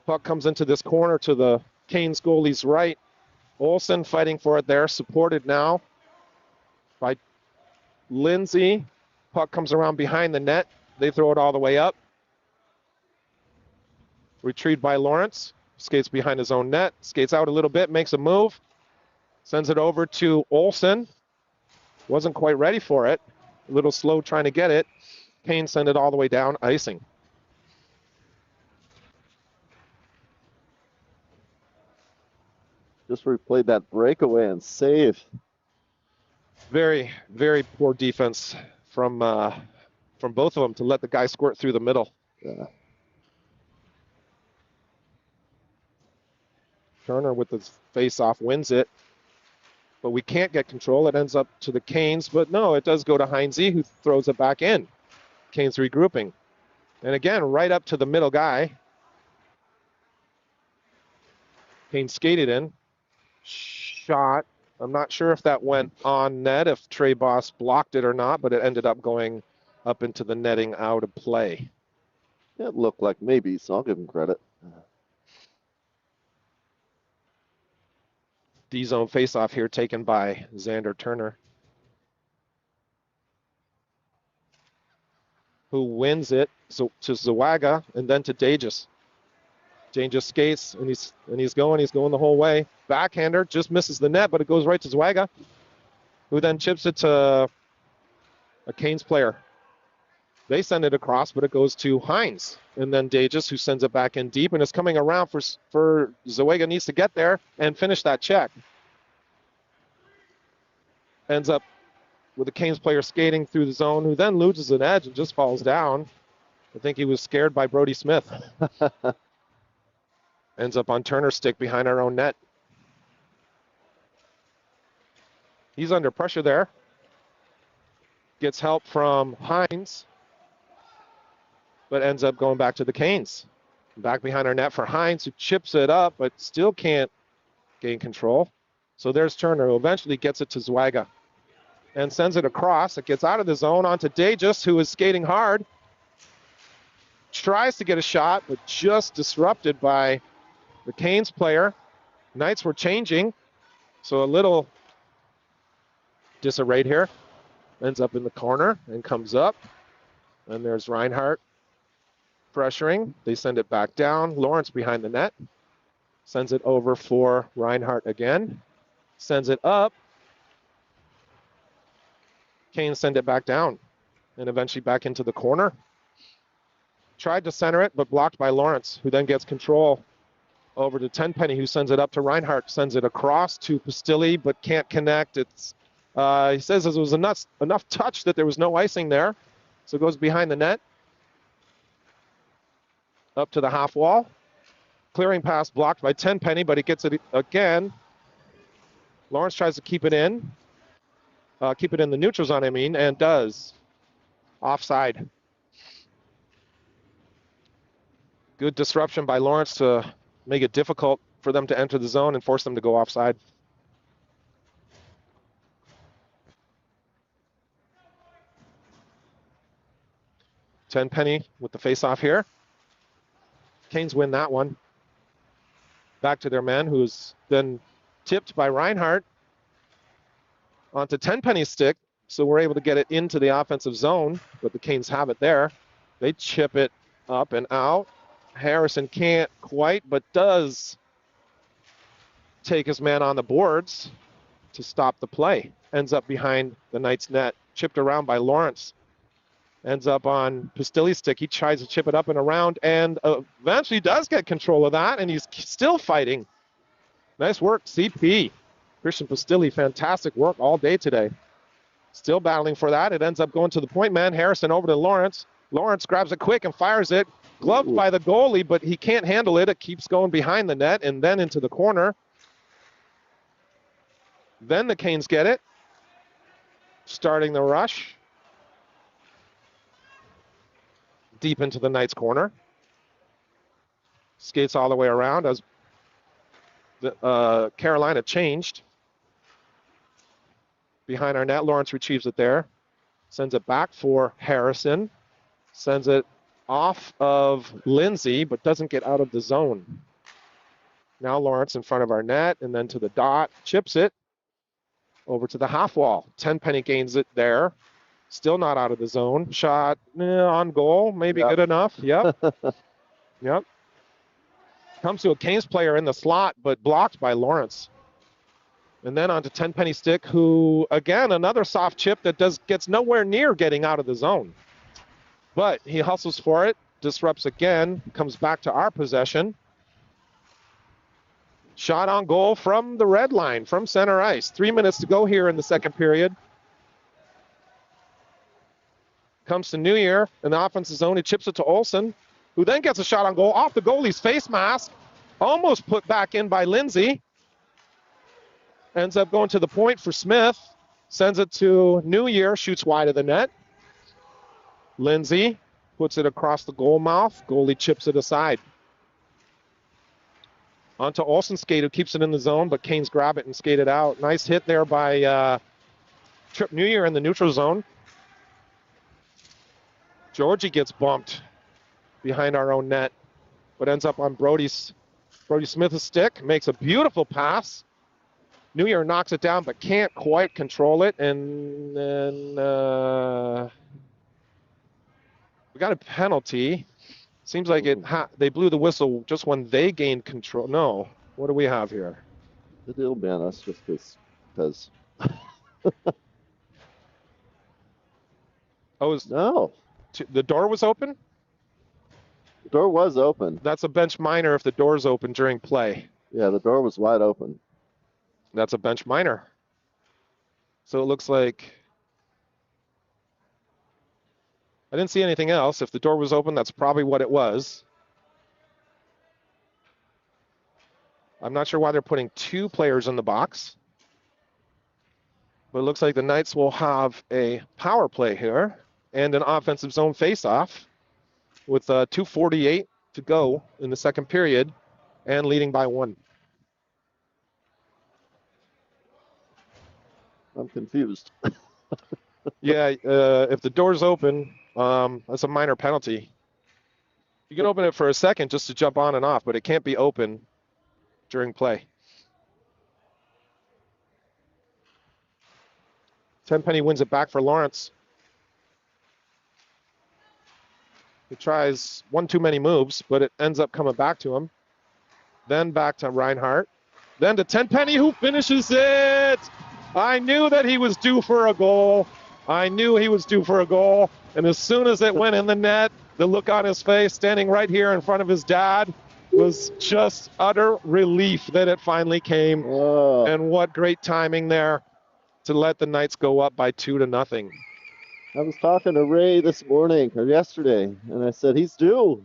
Puck comes into this corner to the Canes goalie's right. Olsen fighting for it there, supported now by Lindsay. Puck comes around behind the net. They throw it all the way up. Retrieved by Lawrence. Skates behind his own net. Skates out a little bit, makes a move. Sends it over to Olsen. Wasn't quite ready for it. A little slow trying to get it. Kane sent it all the way down, icing. Just replayed that breakaway and save. Very, very poor defense from both of them to let the guy squirt through the middle. Yeah. Turner with his face-off wins it. But we can't get control. It ends up to the Canes. But no, it does go to Heinze, who throws it back in. Canes regrouping. And again, right up to the middle guy. Canes skated in. Shot. I'm not sure if that went on net, if Trey Boss blocked it or not, but it ended up going up into the netting out of play. It looked like maybe, so I'll give him credit. D-zone face-off here taken by Xander Turner, who wins it to Zawaga and then to Dages. Dages skates and he's going the whole way. Backhander just misses the net, but it goes right to Zawaga, who then chips it to a Canes player. They send it across, but it goes to Hines. And then Dages, who sends it back in deep, and it's coming around for Zawaga needs to get there and finish that check. Ends up with the Canes player skating through the zone, who then loses an edge and just falls down. I think he was scared by Brody Smith. Ends up on Turner's stick behind our own net. He's under pressure there. Gets help from Hines, but ends up going back to the Canes. Back behind our net for Hines, who chips it up, but still can't gain control. So there's Turner, who eventually gets it to Zawaga and sends it across. It gets out of the zone onto Dages, who is skating hard. Tries to get a shot, but just disrupted by the Canes player. Knights were changing, so a little disarrayed here. Ends up in the corner and comes up. And there's Reinhardt pressuring. They send it back down. Lawrence behind the net. Sends it over for Reinhardt again. Sends it up. Canes send it back down. And eventually back into the corner. Tried to center it, but blocked by Lawrence, who then gets control over to Tenpenny, who sends it up to Reinhardt. Sends it across to Pastilli, but can't connect. It's he says it was enough touch that there was no icing there. So it goes behind the net. Up to the half wall. Clearing pass blocked by Tenpenny, but he gets it again. Lawrence tries to keep it in. Keep it in the neutral zone, and does. Offside. Good disruption by Lawrence to make it difficult for them to enter the zone and force them to go offside. Tenpenny with the face-off here. Canes win that one. Back to their man, who's been tipped by Reinhardt onto Tenpenny's stick, so we're able to get it into the offensive zone, but the Canes have it there. They chip it up and out. Harrison can't quite, but does take his man on the boards to stop the play. Ends up behind the Knights net, chipped around by Lawrence. Ends up on Pastilli's stick. He tries to chip it up and around and eventually does get control of that, and he's still fighting. Nice work, CP. Christian Pastilli, fantastic work all day today. Still battling for that. It ends up going to the point man. Harrison over to Lawrence. Lawrence grabs it quick and fires it. Gloved by the goalie, but he can't handle it. It keeps going behind the net and then into the corner. Then the Canes get it. Starting the rush. Deep into the Knights' corner. Skates all the way around as the, Carolina changed. Behind our net, Lawrence retrieves it there. Sends it back for Harrison. Sends it off of Lindsay, but doesn't get out of the zone. Now Lawrence in front of our net, and then to the dot. Chips it over to the half wall. Tenpenny gains it there. Still not out of the zone. Shot on goal, maybe good enough. Yep. Yep. Comes to a Canes player in the slot, but blocked by Lawrence. And then on to Tenpenny stick, who, again, another soft chip that gets nowhere near getting out of the zone. But he hustles for it, disrupts again, comes back to our possession. Shot on goal from the red line, from center ice. 3 minutes to go here in the second period. Comes to New Year in the offensive zone. He chips it to Olsen, who then gets a shot on goal off the goalie's face mask. Almost put back in by Lindsay. Ends up going to the point for Smith. Sends it to New Year, shoots wide of the net. Lindsay puts it across the goal mouth. Goalie chips it aside. Onto Olsen skate, who keeps it in the zone, but Canes grab it and skate it out. Nice hit there by Trip New Year in the neutral zone. Georgie gets bumped behind our own net, but ends up on Brody Smith's stick. Makes a beautiful pass. New Year knocks it down, but can't quite control it. And then we got a penalty. Seems like they blew the whistle just when they gained control. No, what do we have here? It'll be on us just because. Oh, no. The door was open? The door was open. That's a bench minor if the door's open during play. Yeah, the door was wide open. That's a bench minor. So it looks like I didn't see anything else. If the door was open, that's probably what it was. I'm not sure why they're putting two players in the box. But it looks like the Knights will have a power play here and an offensive zone face-off with 2:48 to go in the second period and leading by 1. I'm confused. Yeah, if the door's open, that's a minor penalty. You can open it for a second just to jump on and off, but it can't be open during play. Tenpenny wins it back for Lawrence. He tries one too many moves, but it ends up coming back to him. Then back to Reinhardt. Then to Tenpenny, who finishes it. I knew that he was due for a goal. I knew he was due for a goal. And as soon as it went in the net, the look on his face, standing right here in front of his dad, was just utter relief that it finally came. Oh. And what great timing there to let the Knights go up by 2-0. I was talking to Ray this morning or yesterday, and I said, he's due.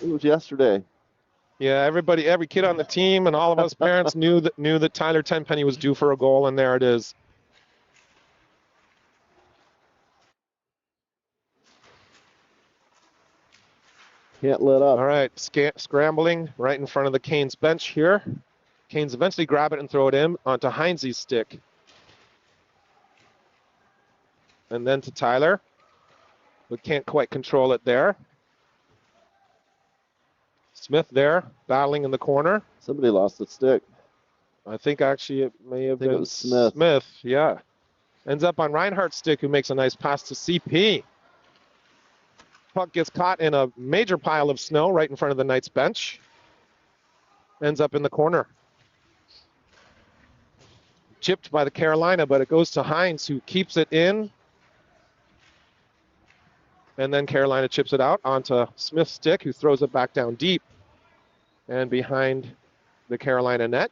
It was yesterday. Yeah, every kid on the team and all of us parents knew that Tyler Tenpenny was due for a goal, and there it is. Can't let up. All right, scrambling right in front of the Canes bench here. Canes eventually grab it and throw it in onto Heinze's stick. And then to Tyler, but can't quite control it there. Smith there, battling in the corner. Somebody lost the stick. I think actually it may have been it was Smith. Smith, yeah. Ends up on Reinhardt's stick, who makes a nice pass to CP. Puck gets caught in a major pile of snow right in front of the Knights bench. Ends up in the corner. Chipped by the Carolina, but it goes to Heinz, who keeps it in. And then Carolina chips it out onto Smith's stick, who throws it back down deep and behind the Carolina net.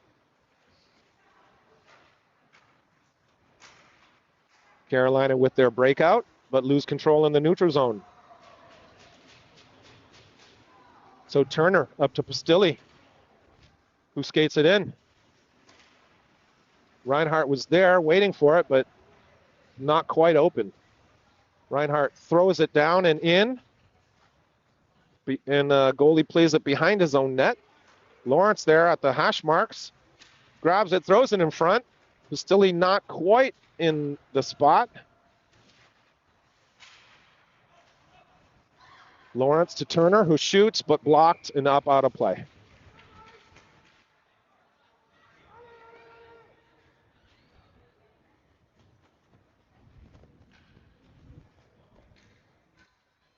Carolina with their breakout, but lose control in the neutral zone. So Turner up to Pastilli, who skates it in. Reinhardt was there waiting for it, but not quite open. Reinhardt throws it down and in. And goalie plays it behind his own net. Lawrence there at the hash marks. Grabs it, throws it in front. Pastilli not quite in the spot. Lawrence to Turner, who shoots, but blocked and up out of play.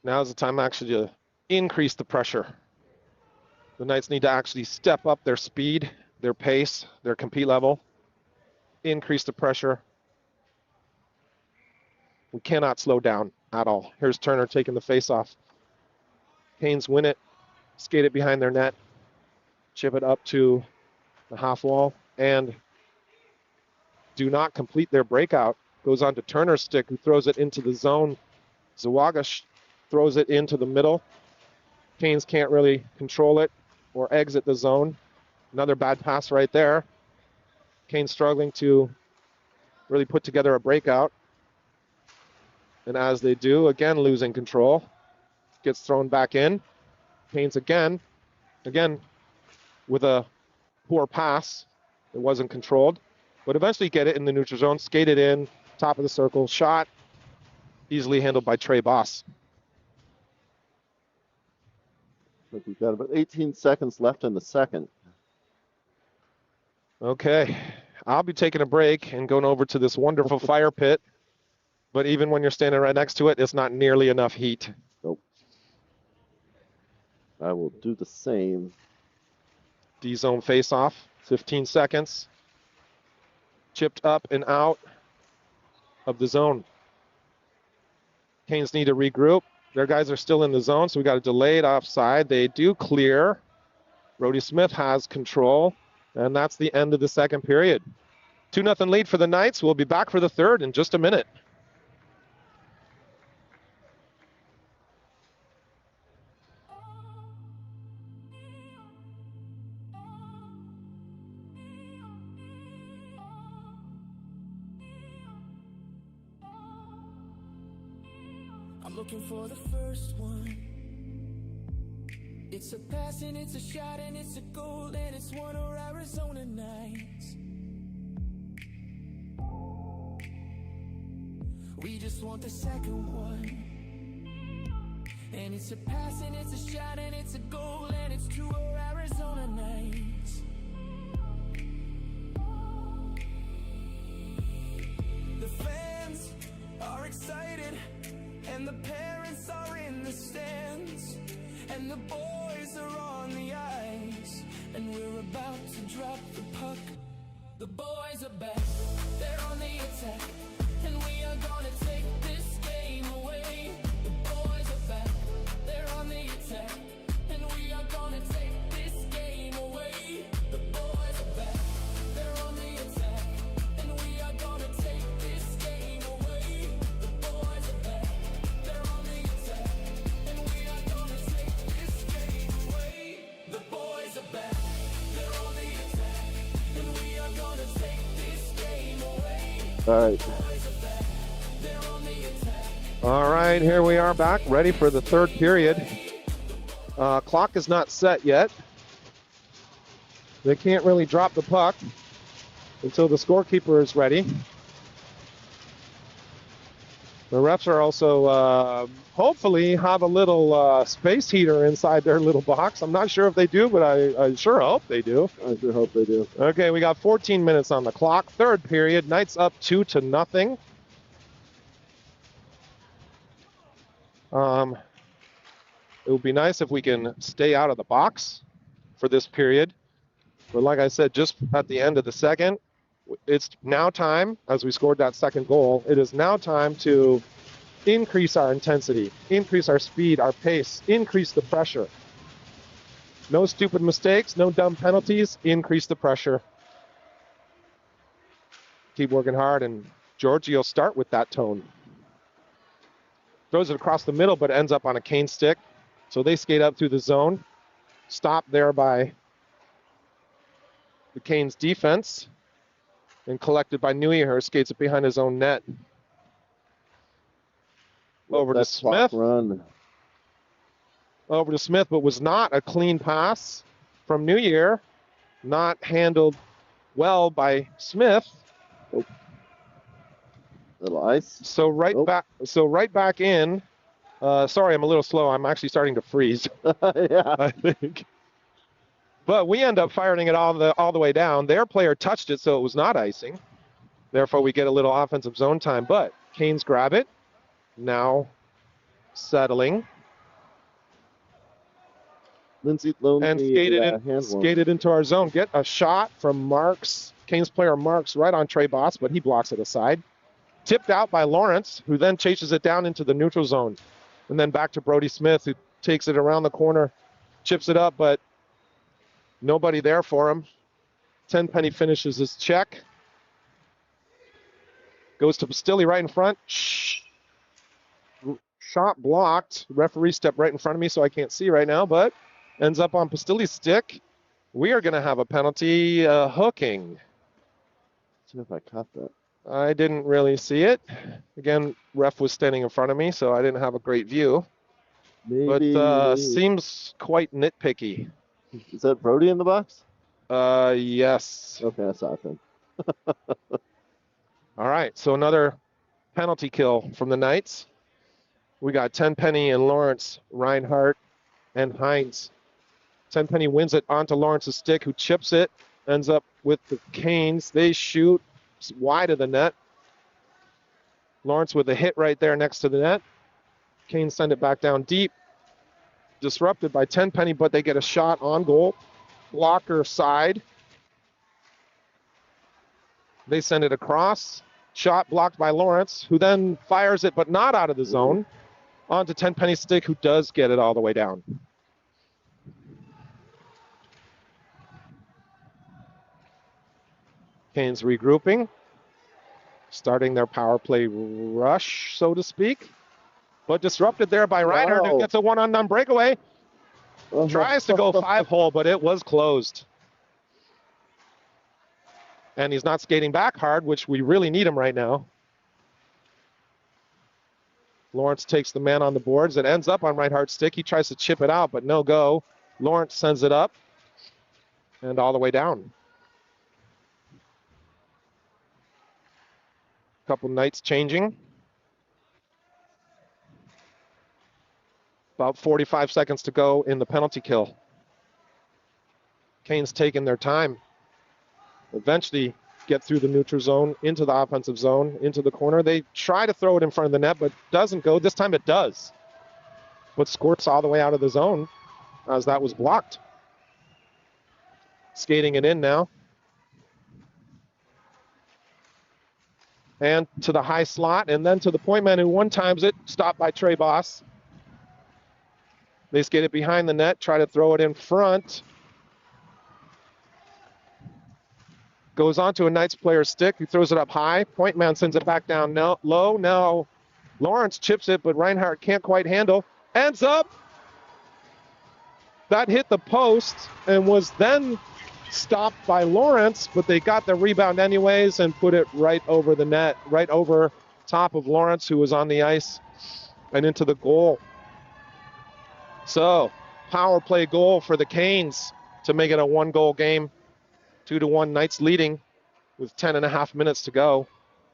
Now's the time actually to increase the pressure. The Knights need to actually step up their speed, their pace, their compete level, increase the pressure. We cannot slow down at all. Here's Turner taking the face-off. Canes win it, skate it behind their net, chip it up to the half wall, and do not complete their breakout. Goes on to Turner's stick, who throws it into the zone. Zawaga throws it into the middle. Canes can't really control it or exit the zone. Another bad pass right there. Canes struggling to really put together a breakout. And as they do, again losing control. Gets thrown back in. Canes again with a poor pass. It wasn't controlled. But eventually get it in the neutral zone, skate it in, top of the circle, shot. Easily handled by Trey Boss. I think we've got about 18 seconds left in the second. Okay, I'll be taking a break and going over to this wonderful fire pit. But even when you're standing right next to it, it's not nearly enough heat. Nope. I will do the same. D-zone face-off, 15 seconds. Chipped up and out of the zone. Canes need to regroup. Their guys are still in the zone, so we got a delayed offside. They do clear. Brody Smith has control, and that's the end of the second period. 2-0 lead for the Knights. We'll be back for the third in just a minute. I'm looking for the first one. It's a pass and it's a shot and it's a goal and it's one of Arizona nights. We just want the second one. And it's a pass and it's a shot and it's a goal and it's two of Arizona nights. The fans are excited and the parents are in the stands, and the boys are on the ice, and we're about to drop the puck. The boys are back, they're on the attack, and we are gonna take this game away. The boys are back, they're on the attack, and we are gonna take this game away. The boys are back, they're on the attack, and we are gonna take this game away. The boys are back. All right, here we are back, ready for the third period. Clock is not set yet. They can't really drop the puck until the scorekeeper is ready. The refs are also hopefully have a little space heater inside their little box. I'm not sure if they do, but I sure hope they do. I sure hope they do. Okay, we got 14 minutes on the clock. Third period, Knights up 2-0. It would be nice if we can stay out of the box for this period. But like I said, just at the end of the second, it's now time, as we scored that second goal, it is now time to increase our intensity, increase our speed, our pace, increase the pressure. No stupid mistakes, no dumb penalties, increase the pressure. Keep working hard, and Georgie will start with that tone. Throws it across the middle, but ends up on a cane stick. So they skate up through the zone. Stopped there by the Canes defense, and collected by Neuer, who skates it behind his own net. Over to Smith. Run. Over to Smith, but was not a clean pass from Neuer. Not handled well by Smith. Oh. Little ice. So right back in. Sorry, I'm a little slow. I'm actually starting to freeze. Yeah. I think. But we end up firing it all the way down. Their player touched it, so it was not icing. Therefore, we get a little offensive zone time. But Canes grab it. Now settling. Lindsay And skated into our zone. Get a shot from Marks. Canes player Marks right on Trey Boss, but he blocks it aside. Tipped out by Lawrence, who then chases it down into the neutral zone. And then back to Brody Smith, who takes it around the corner, chips it up, but nobody there for him. Tenpenny finishes his check. Goes to Bastilli right in front. Shot blocked. Referee stepped right in front of me, so I can't see right now, but ends up on Bastilli's stick. We are going to have a penalty, hooking. Let's see if I caught that. I didn't really see it. Again, ref was standing in front of me, so I didn't have a great view. Maybe. But seems quite nitpicky. Is that Brody in the box? Yes. Okay, I saw it then. All right, so another penalty kill from the Knights. We got Tenpenny and Lawrence, Reinhardt, and Hines. Tenpenny wins it onto Lawrence's stick, who chips it, ends up with the Canes. They shoot wide of the net. Lawrence with a hit right there next to the net. Canes send it back down deep. Disrupted by Tenpenny, but they get a shot on goal. Blocker side. They send it across. Shot blocked by Lawrence, who then fires it, but not out of the zone, onto Tenpenny's stick, who does get it all the way down. Canes regrouping, starting their power play rush, so to speak, but disrupted there by Reinhardt, who gets a one-on-one breakaway. Tries to go 5-hole, but it was closed. And he's not skating back hard, which we really need him right now. Lawrence takes the man on the boards. It ends up on Reinhardt's stick. He tries to chip it out, but no go. Lawrence sends it up and all the way down. Couple Knights changing. About 45 seconds to go in the penalty kill. Canes taking their time. Eventually get through the neutral zone, into the offensive zone, into the corner. They try to throw it in front of the net, but doesn't go. This time it does. But squirts all the way out of the zone as that was blocked. Skating it in now. And to the high slot, and then to the point man who one times it, stopped by Trey Boss. They skate it behind the net, try to throw it in front. Goes onto a Knights player's stick, who throws it up high. Point man sends it back down low. Now Lawrence chips it, but Reinhardt can't quite handle. Ends up. That hit the post and was then stopped by Lawrence, but they got the rebound anyways and put it right over the net, right over top of Lawrence, who was on the ice, and into the goal. So, power play goal for the Canes to make it a one-goal game. 2-1 Knights leading with 10.5 minutes to go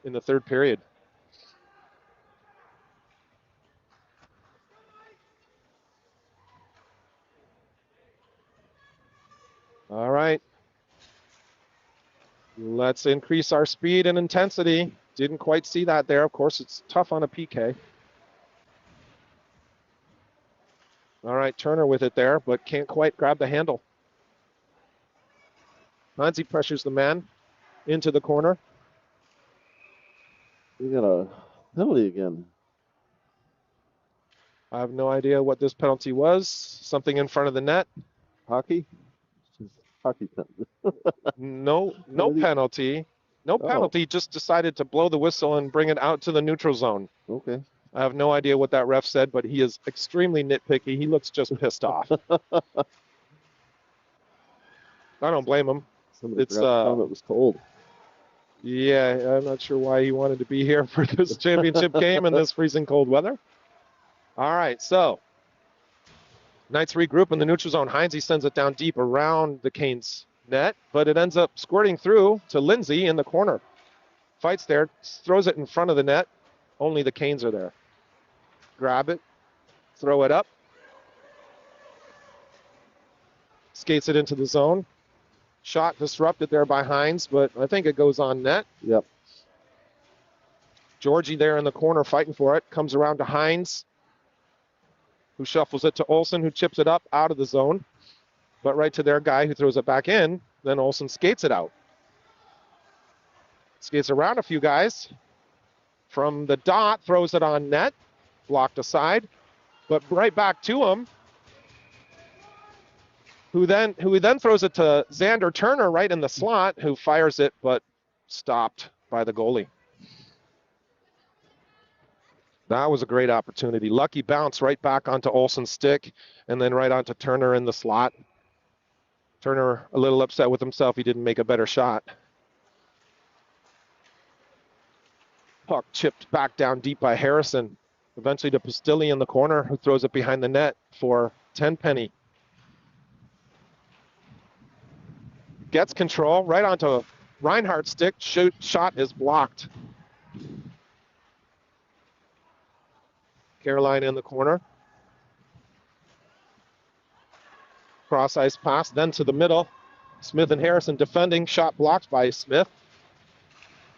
in the third period. All right. Let's increase our speed and intensity. Didn't quite see that there. Of course, it's tough on a PK. All right, Turner with it there, but can't quite grab the handle. Hansi pressures the man into the corner. We got a penalty again. I have no idea what this penalty was. Something in front of the net. Hockey? Just hockey penalty. No Penalty? penalty. No Oh. penalty. Just decided to blow the whistle and bring it out to the neutral zone. Okay. I have no idea what that ref said, but he is extremely nitpicky. He looks just pissed off. I don't blame him. Somebody It's, forgot to tell him it was cold. Yeah, I'm not sure why he wanted to be here for this championship game in this freezing cold weather. All right, so Knights regroup in the neutral zone. Heinze sends it down deep around the Canes net, but it ends up squirting through to Lindsay in the corner. Fights there, throws it in front of the net. Only the Canes are there. Grab it, throw it up. Skates it into the zone. Shot disrupted there by Heinze, but I think it goes on net. Yep. Georgie there in the corner fighting for it. Comes around to Heinze, who shuffles it to Olsen, who chips it up out of the zone. But right to their guy who throws it back in. Then Olsen skates it out. Skates around a few guys. From the dot, throws it on net. Blocked aside. But right back to him. Who then throws it to Xander Turner right in the slot, who fires it but stopped by the goalie. That was a great opportunity. Lucky bounce right back onto Olsen's stick and then right onto Turner in the slot. Turner a little upset with himself. He didn't make a better shot. Puck chipped back down deep by Harrison. Eventually to Pastilli in the corner, who throws it behind the net for Tenpenny. Gets control right onto Reinhardt's stick. Shot is blocked. Caroline in the corner. Cross ice pass, then to the middle. Smith and Harrison defending. Shot blocked by Smith.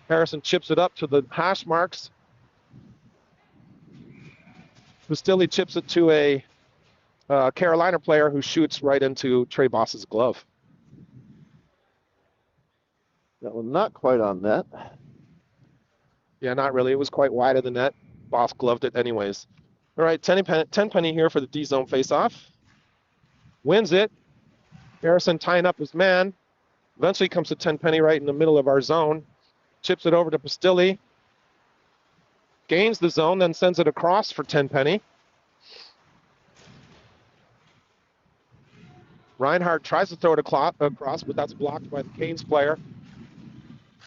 Harrison chips it up to the hash marks. Pastilli chips it to a Carolina player who shoots right into Trey Boss's glove. That one not quite on net. Yeah, not really. It was quite wide of the net. Boss gloved it anyways. All right, Tenpenny here for the D-zone faceoff. Wins it. Harrison tying up his man. Eventually comes to Tenpenny right in the middle of our zone. Chips it over to Pastilli. Gains the zone, then sends it across for Tenpenny. Reinhardt tries to throw it across, but that's blocked by the Canes player.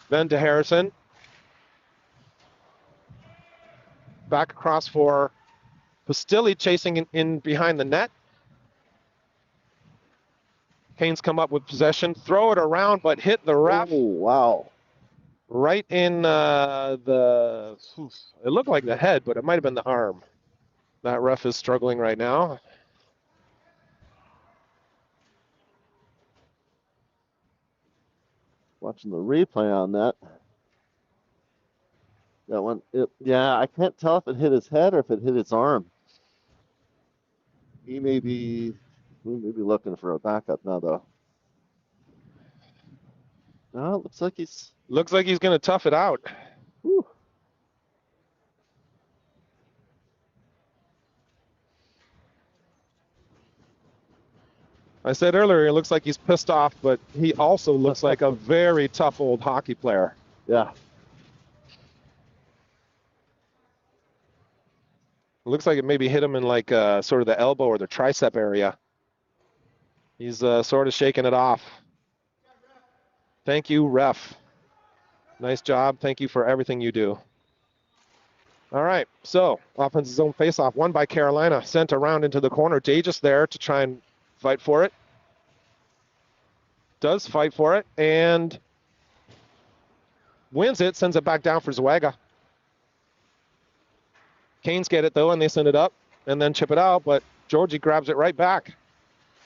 Then to Harrison. Back across for Pastilli, chasing in behind the net. Canes come up with possession, throw it around, but hit the ref. Oh, wow. Right in it looked like the head, but it might have been the arm. That ref is struggling right now. Watching the replay on that. That one, yeah, I can't tell if it hit his head or if it hit his arm. We may be looking for a backup now, though. No, it looks like he's... Looks like he's going to tough it out. Whew. I said earlier, it looks like he's pissed off, but he also looks like a very tough old hockey player. Yeah. It looks like it maybe hit him in like sort of the elbow or the tricep area. He's sort of shaking it off. Thank you, ref. Nice job. Thank you for everything you do. All right, so offensive zone faceoff, won by Carolina, sent around into the corner. Dages there to try and fight for it. Does fight for it and wins it, sends it back down for Zwaga. Canes get it though, and they send it up and then chip it out, but Georgie grabs it right back.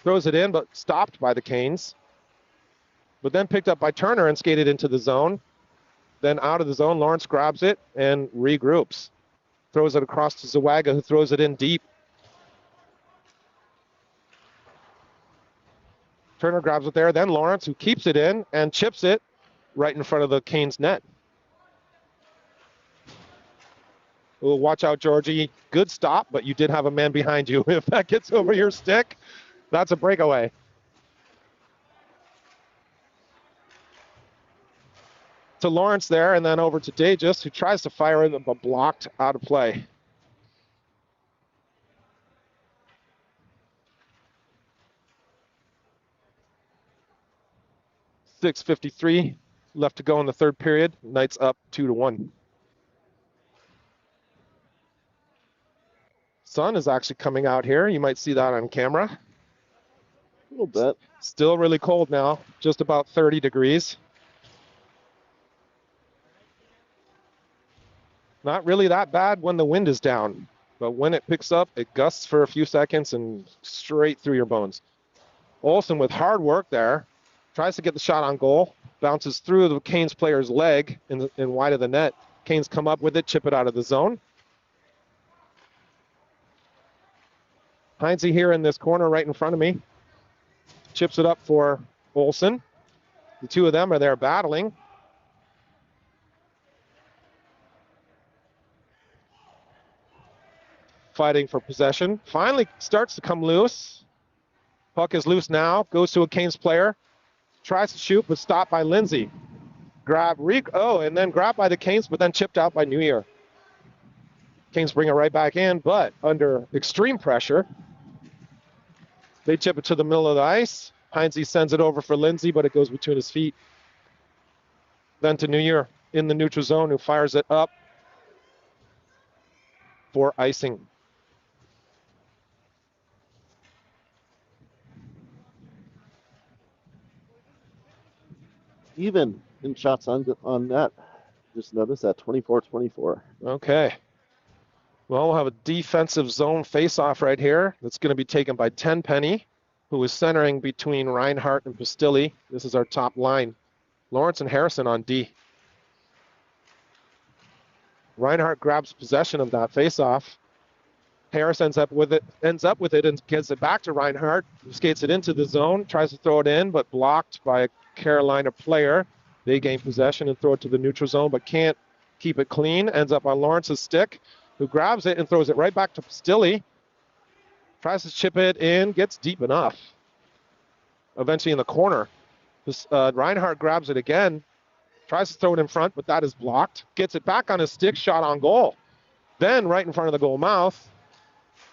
Throws it in, but stopped by the Canes. But then picked up by Turner and skated into the zone. Then out of the zone, Lawrence grabs it and regroups. Throws it across to Zwaga, who throws it in deep. Turner grabs it there, then Lawrence, who keeps it in and chips it right in front of the Canes net. Oh, watch out, Georgie. Good stop, but you did have a man behind you. If that gets over your stick, that's a breakaway. To Lawrence there, and then over to Dagis, who tries to fire it, but blocked out of play. .653 left to go in the third period. Knights up 2-1. Sun is actually coming out here. You might see that on camera. A little bit. Still really cold now, just about 30 degrees. Not really that bad when the wind is down, but when it picks up, it gusts for a few seconds and straight through your bones. Olsen with hard work there, tries to get the shot on goal, bounces through the Canes player's leg in wide of the net. Canes come up with it, chip it out of the zone. Heinze here in this corner right in front of me. Chips it up for Olsen. The two of them are there battling. Fighting for possession. Finally starts to come loose. Puck is loose now. Goes to a Canes player. Tries to shoot, but stopped by Lindsay. And then grabbed by the Canes, but then chipped out by New Year. Canes bring it right back in, but under extreme pressure. They chip it to the middle of the ice. Heinze sends it over for Lindsay, but it goes between his feet. Then to New Year in the neutral zone, who fires it up for icing. Even in shots on net. Just noticed that 24-24. Okay. Well, we'll have a defensive zone face-off right here. That's going to be taken by Tenpenny, who is centering between Reinhardt and Pastilli. This is our top line. Lawrence and Harrison on D. Reinhardt grabs possession of that face-off. Harris ends up with it and gets it back to Reinhardt, who skates it into the zone, tries to throw it in, but blocked by a Carolina player. They gain possession and throw it to the neutral zone, but can't keep it clean. Ends up on Lawrence's stick, who grabs it and throws it right back to Pastilli. Tries to chip it in, gets deep enough. Eventually in the corner. Reinhardt grabs it again, tries to throw it in front, but that is blocked. Gets it back on his stick, shot on goal. Then right in front of the goal mouth.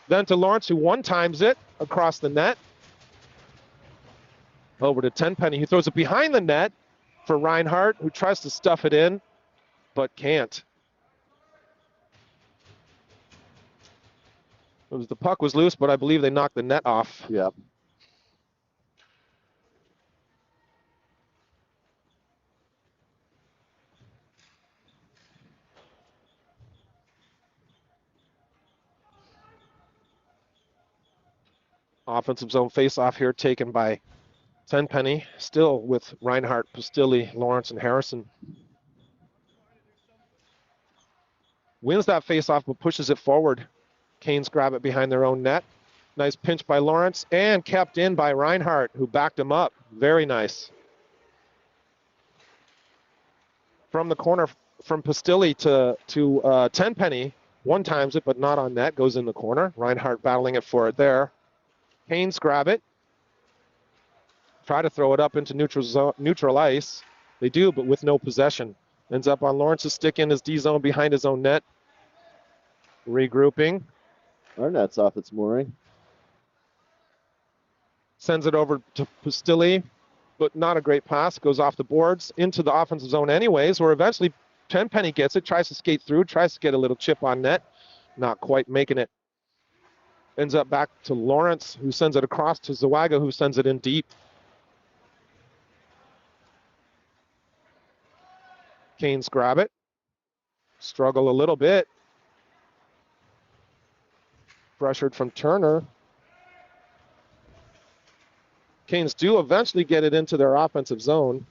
Then to Lawrence, who one-times it across the net. Over to Tenpenny, who throws it behind the net for Reinhardt, who tries to stuff it in, but can't. The puck was loose, but I believe they knocked the net off. Yep. Offensive zone face-off here taken by Tenpenny, still with Reinhardt, Pastilli, Lawrence, and Harrison. Wins that face-off, but pushes it forward. Canes grab it behind their own net. Nice pinch by Lawrence, and kept in by Reinhardt, who backed him up. Very nice. From the corner, from Pastilli to Tenpenny, one-times it, but not on net, goes in the corner. Reinhardt battling it for it there. Canes grab it. Try to throw it up into neutral ice. They do, but with no possession. Ends up on Lawrence's stick in his D zone behind his own net. Regrouping. Our net's off its mooring. Sends it over to Pastilli, but not a great pass. Goes off the boards into the offensive zone anyways, where eventually Tenpenny gets it, tries to skate through, tries to get a little chip on net. Not quite making it. Ends up back to Lawrence, who sends it across to Zawaga, who sends it in deep. Canes grab it. Struggle a little bit. Pressured from Turner. Canes do eventually get it into their offensive zone.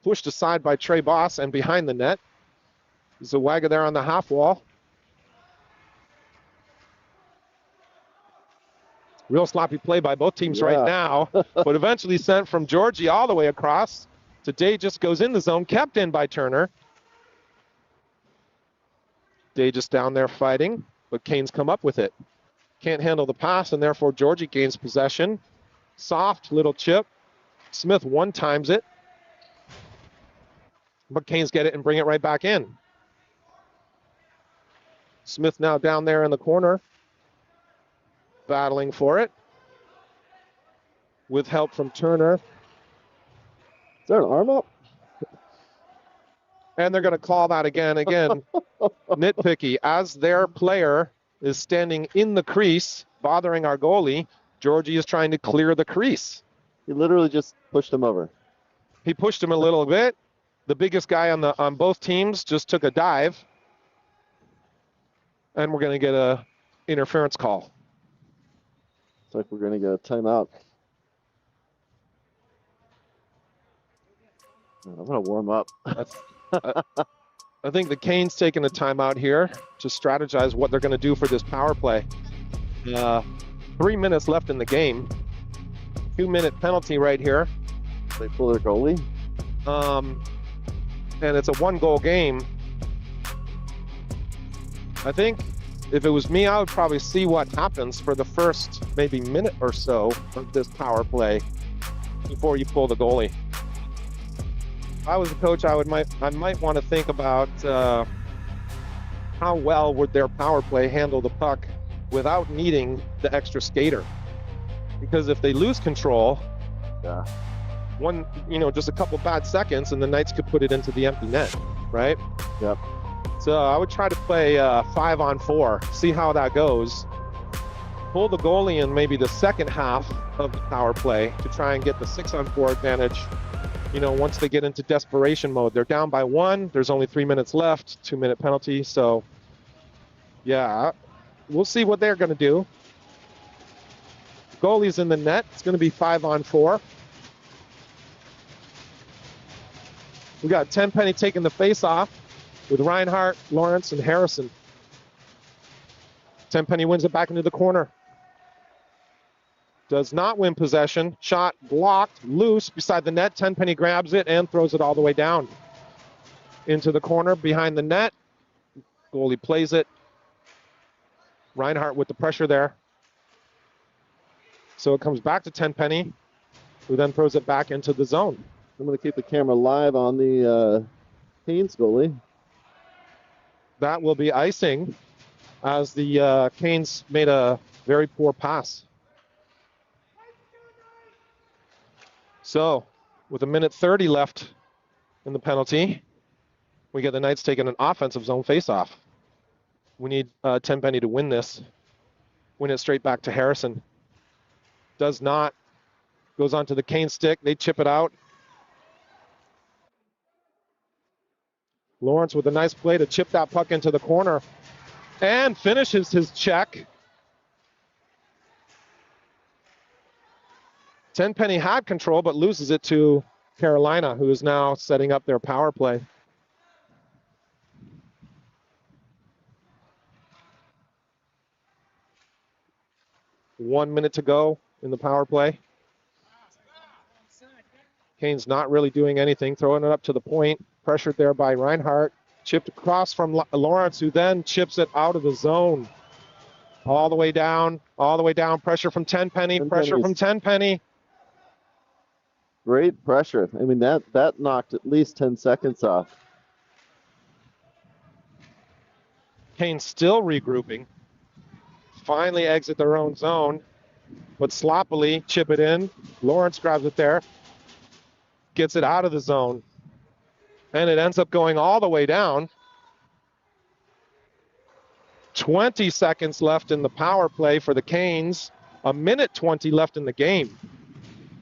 Pushed aside by Trey Boss and behind the net. Zawaga there on the half wall. Real sloppy play by both teams right now, but eventually sent from Georgie all the way across. Today just goes in the zone, kept in by Turner. Day just down there fighting, but Canes come up with it. Can't handle the pass, and therefore Georgie gains possession. Soft little chip. Smith one times it, but Canes get it and bring it right back in. Smith now down there in the corner, battling for it with help from Turner. Is there an arm up? And they're going to call that again. Nitpicky. As their player is standing in the crease, bothering our goalie, Georgie is trying to clear the crease. He literally just pushed him over. He pushed him a little bit. The biggest guy on both teams just took a dive. And we're going to get a interference call. It's like we're going to get a timeout. I'm going to warm up. I think the Canes taking a timeout here to strategize what they're going to do for this power play. 3 minutes left in the game. 2-minute penalty right here. They pull their goalie. And it's a 1-goal game. I think if it was me, I would probably see what happens for the first maybe minute or so of this power play before you pull the goalie. If I was a coach, I might want to think about how well would their power play handle the puck without needing the extra skater. Because if they lose control, Yeah. just a couple bad seconds, and the Knights could put it into the empty net, right? Yep. So I would try to play 5-on-4, see how that goes. Pull the goalie in maybe the second half of the power play to try and get the 6-on-4 advantage. Once they get into desperation mode, they're down by 1. There's only 3 minutes left, 2-minute penalty. So, yeah, we'll see what they're going to do. Goalie's in the net. It's going to be 5-on-4. We got Tenpenny taking the face-off with Reinhardt, Lawrence, and Harrison. Tenpenny wins it back into the corner. Does not win possession. Shot blocked, loose beside the net. Tenpenny grabs it and throws it all the way down into the corner behind the net. Goalie plays it. Reinhardt with the pressure there. So it comes back to Tenpenny, who then throws it back into the zone. I'm going to keep the camera live on the Canes goalie. That will be icing as the Canes made a very poor pass. So, with 1:30 left in the penalty, we get the Knights taking an offensive zone faceoff. We need Tenpenny to win this. Win it straight back to Harrison. Does not. Goes onto the Cane stick. They chip it out. Lawrence with a nice play to chip that puck into the corner and finishes his check. Tenpenny had control, but loses it to Carolina, who is now setting up their power play. One minute to go in the power play. Kane's not really doing anything, throwing it up to the point. Pressured there by Reinhardt. Chipped across from Lawrence, who then chips it out of the zone. All the way down, Pressure from Tenpenny, pressure from Tenpenny. Great pressure. I mean, that knocked at least 10 seconds off. Kane still regrouping. Finally exit their own zone, but sloppily chip it in. Lawrence grabs it there, gets it out of the zone, and it ends up going all the way down. 20 seconds left in the power play for the Canes. 1:20 left in the game.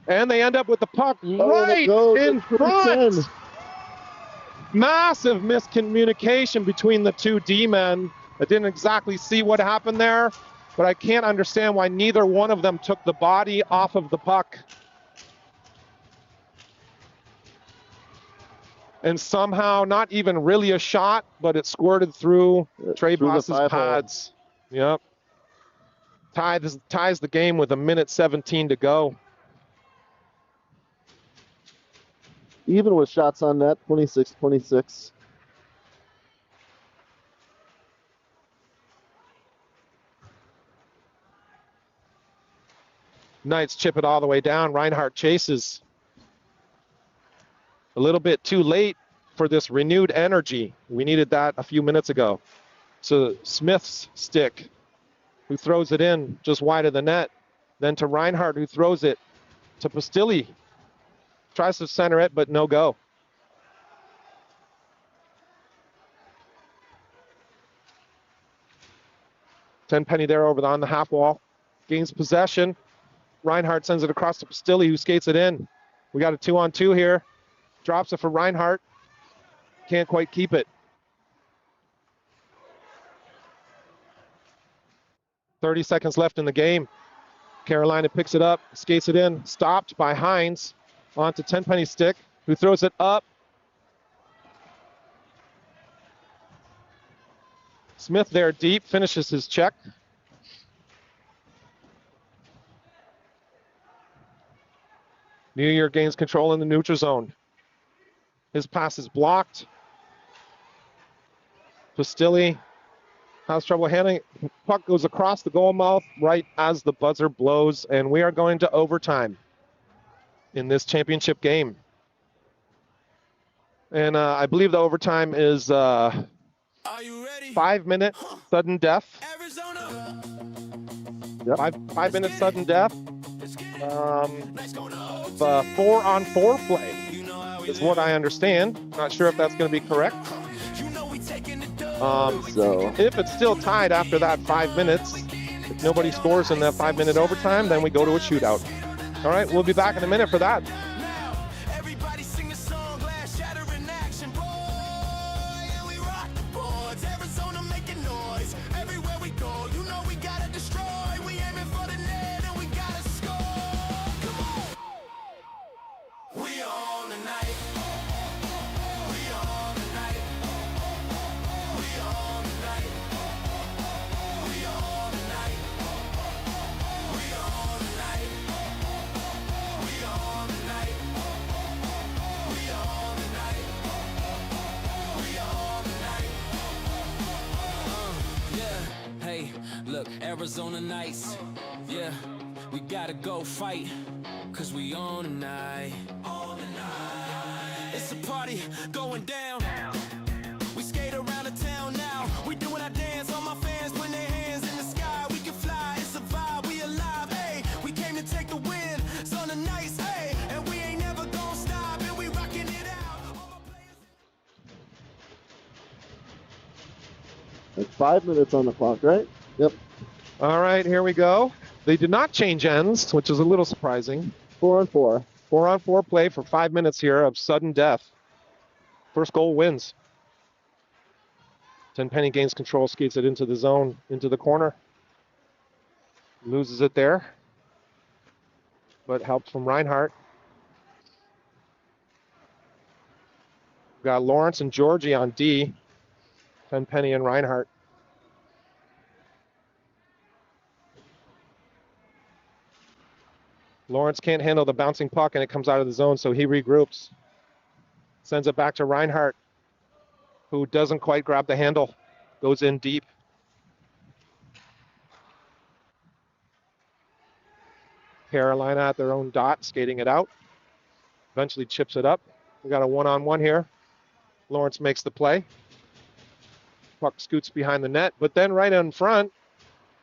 And they end up with the puck right in front. Massive miscommunication between the two D-men. I didn't exactly see what happened there, but I can't understand why neither one of them took the body off of the puck. And somehow, not even really a shot, but it squirted through Trey Boss's pads. Yep. Ties the game with 1:17 to go. Even with shots on net, 26-26. Knights chip it all the way down. Reinhardt chases. A little bit too late for this renewed energy. We needed that a few minutes ago. So Smith's stick, who throws it in just wide of the net. Then to Reinhardt, who throws it to Pastilli. Tries to center it, but no go. Tenpenny there on the half wall. Gains possession. Reinhardt sends it across to Pastilli, who skates it in. We got a 2-on-2 here. Drops it for Reinhardt. Can't quite keep it. 30 seconds left in the game. Carolina picks it up, skates it in. Stopped by Hines. Onto Tenpenny's stick, who throws it up. Smith there deep, finishes his check. New Year gains control in the neutral zone. His pass is blocked. Pastilli has trouble handling it. Puck goes across the goal mouth right as the buzzer blows, and we are going to overtime in this championship game. And I believe the overtime is Are you ready? 5-minute sudden death. Arizona. Yep. 5 minute sudden death. Let's get it. Let's go to 4-on-4 play You know how we is what I understand. Not sure if that's going to be correct. You know we taking it down. So If it's still tied after that 5 minutes, if nobody scores in that 5-minute overtime, then we go to a shootout. All right, we'll be back in a minute for that. Now, everybody sing a song, glass shattering action, boy. And we rock the boards. Arizona making noise. Everywhere we go, you know we gotta destroy. We aiming for the net and we gotta score. Come on. We on tonight. We on tonight. We on tonight. We on tonight. We on tonight. We on tonight. We on tonight. We on tonight. Yeah, hey, look, Arizona nights. Yeah, we gotta go fight, cause we on tonight. On tonight. It's a party going down. We skate around the town now. We doing our dance, all my fans putting their hands in the sky. We can fly, it's a vibe, we alive, hey. We came to take the win, it's on the nice, hey. And we ain't never gonna stop, and we rocking it out. All my players. it's 5 minutes on the clock, right? Yep. All right, here we go. They did not change ends, which is a little surprising. 4-on-4. 4-on-4 play for 5 minutes here of sudden death. First goal wins. Tenpenny gains control, skates it into the zone, into the corner. Loses it there, but help from Reinhardt. We've got Lawrence and Georgie on D. Tenpenny and Reinhardt. Lawrence can't handle the bouncing puck and it comes out of the zone, so he regroups. Sends it back to Reinhardt, who doesn't quite grab the handle. Goes in deep. Carolina at their own dot, skating it out. Eventually chips it up. We got a one-on-one here. Lawrence makes the play. Puck scoots behind the net, but then right in front,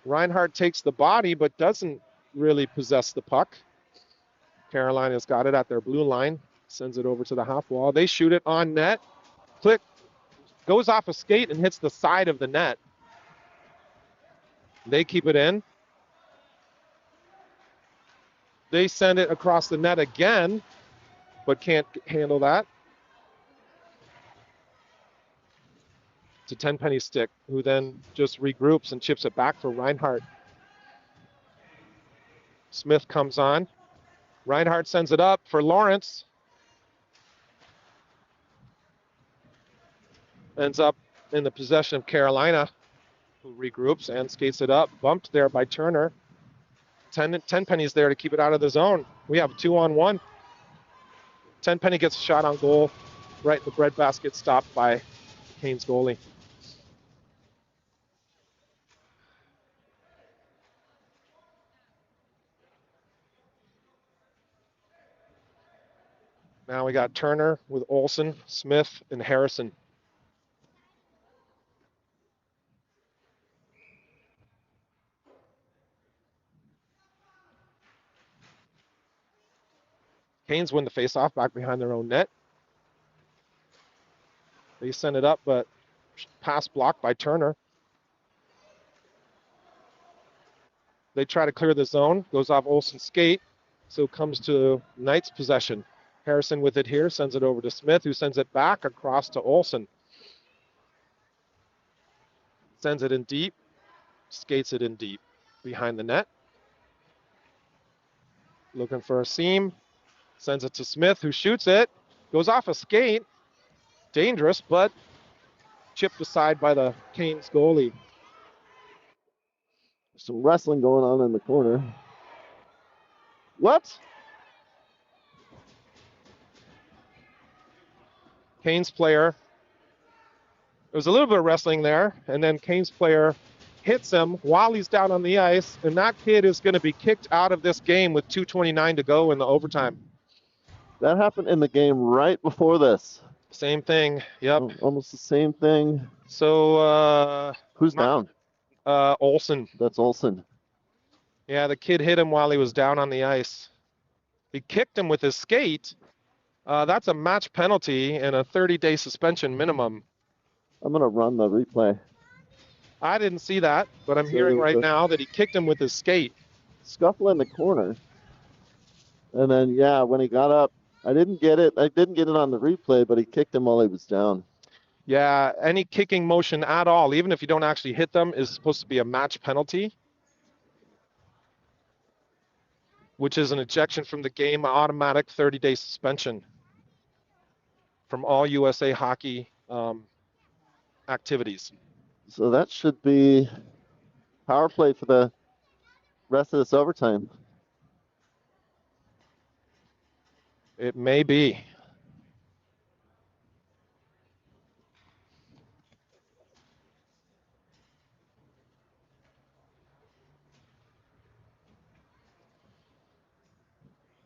Reinhardt takes the body, but doesn't really possess the puck. Carolina's got it at their blue line, sends it over to the half wall. They shoot it on net. Click, goes off a skate and hits the side of the net. They keep it in. They send it across the net again, but can't handle that. To Tenpenny stick, who then just regroups and chips it back for Reinhardt. Smith comes on. Reinhardt sends it up for Lawrence. Ends up in the possession of Carolina, who regroups and skates it up. Bumped there by Turner. Tenpenny's there to keep it out of the zone. We have a 2-on-1. Tenpenny gets a shot on goal. Right in the breadbasket, stopped by Kane's goalie. Now we got Turner with Olsen, Smith, and Harrison. Canes win the faceoff back behind their own net. They send it up, but pass blocked by Turner. They try to clear the zone, goes off Olsen's skate, so comes to Knight's possession. Harrison with it here, sends it over to Smith, who sends it back across to Olsen. Sends it in deep, skates it in deep behind the net. Looking for a seam, sends it to Smith, who shoots it, goes off a skate. Dangerous, but chipped aside by the Canes goalie. Some wrestling going on in the corner. What? Canes player, there was a little bit of wrestling there, and then Canes player hits him while he's down on the ice, and that kid is going to be kicked out of this game with 2:29 to go in the overtime. That happened in the game right before this. Same thing, yep. Almost the same thing. So, Who's down? Olsen. That's Olsen. Yeah, the kid hit him while he was down on the ice. He kicked him with his skate. That's a match penalty and a 30-day suspension minimum. I'm going to run the replay. I didn't see that, but I'm hearing right now that he kicked him with his skate. Scuffle in the corner. And then, yeah, when he got up, I didn't get it on the replay, but he kicked him while he was down. Yeah, any kicking motion at all, even if you don't actually hit them, is supposed to be a match penalty, which is an ejection from the game, automatic 30-day suspension from all USA hockey activities. So that should be power play for the rest of this overtime. It may be.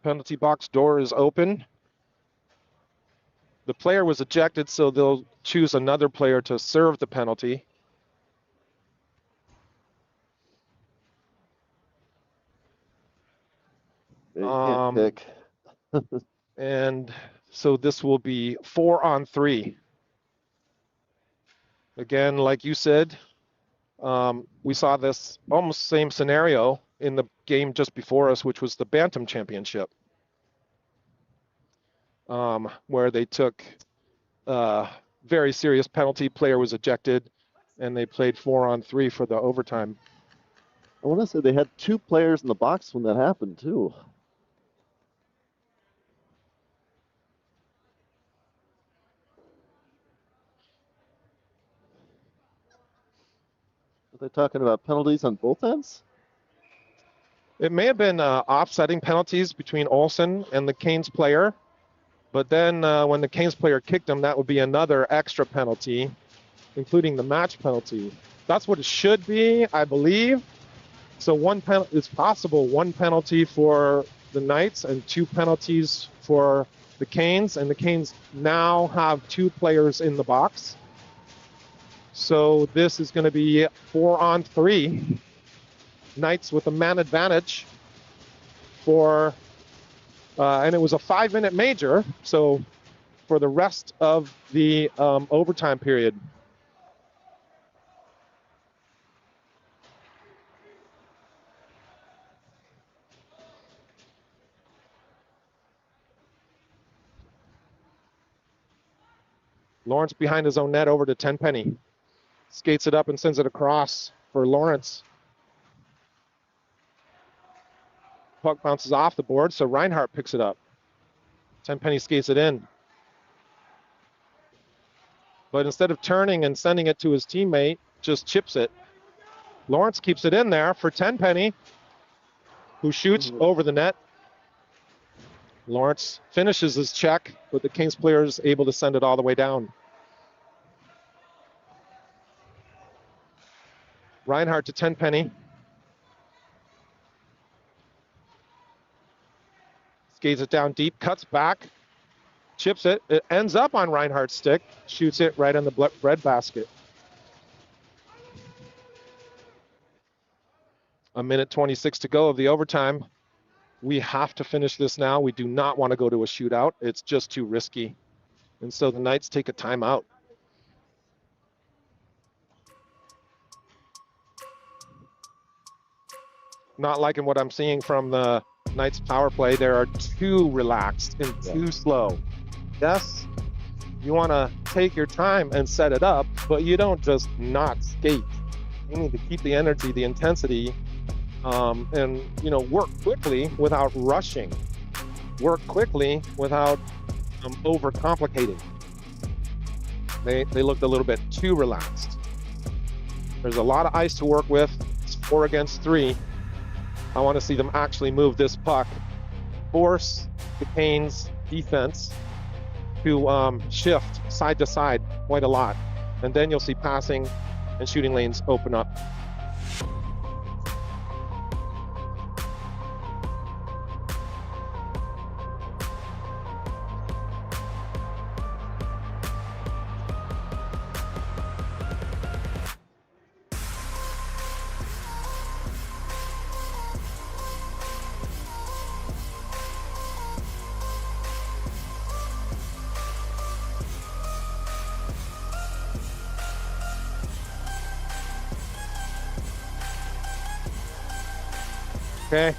Penalty box door is open. The player was ejected, so they'll choose another player to serve the penalty. You can't pick. And so this will be 4-on-3. Again, like you said, we saw this almost same scenario in the game just before us, which was the Bantam Championship, where they took a very serious penalty, player was ejected, and they played 4-on-3 for the overtime. I want to say they had two players in the box when that happened, too. Are they talking about penalties on both ends? It may have been offsetting penalties between Olsen and the Canes player, but then when the Canes player kicked him, that would be another extra penalty, including the match penalty. That's what it should be, I believe. So it's possible one penalty for the Knights and two penalties for the Canes, and the Canes now have two players in the box. So this is going to be 4-on-3. Knights with a man advantage for, and it was a 5-minute major, so for the rest of the overtime period. Lawrence behind his own net over to Tenpenny. Skates it up and sends it across for Lawrence. Puck bounces off the board, so Reinhardt picks it up. Tenpenny skates it in. But instead of turning and sending it to his teammate, just chips it. Lawrence keeps it in there for Tenpenny, who shoots over the net. Lawrence finishes his check, but the Kings player is able to send it all the way down. Reinhardt to Tenpenny. Skates it down deep, cuts back, chips it. It ends up on Reinhardt's stick, shoots it right on the bread basket. A minute 26 to go of the overtime. We have to finish this now. We do not want to go to a shootout. It's just too risky. And so the Knights take a timeout. Not liking what I'm seeing from the Knights power play. They are too relaxed and too slow. Yes, you want to take your time and set it up, but you don't just not skate. You need to keep the energy, the intensity, and work quickly without rushing. Work quickly without overcomplicating. They looked a little bit too relaxed. There's a lot of ice to work with. It's 4 against 3. I want to see them actually move this puck, force the Canes defense to shift side to side quite a lot. And then you'll see passing and shooting lanes open up. Okay,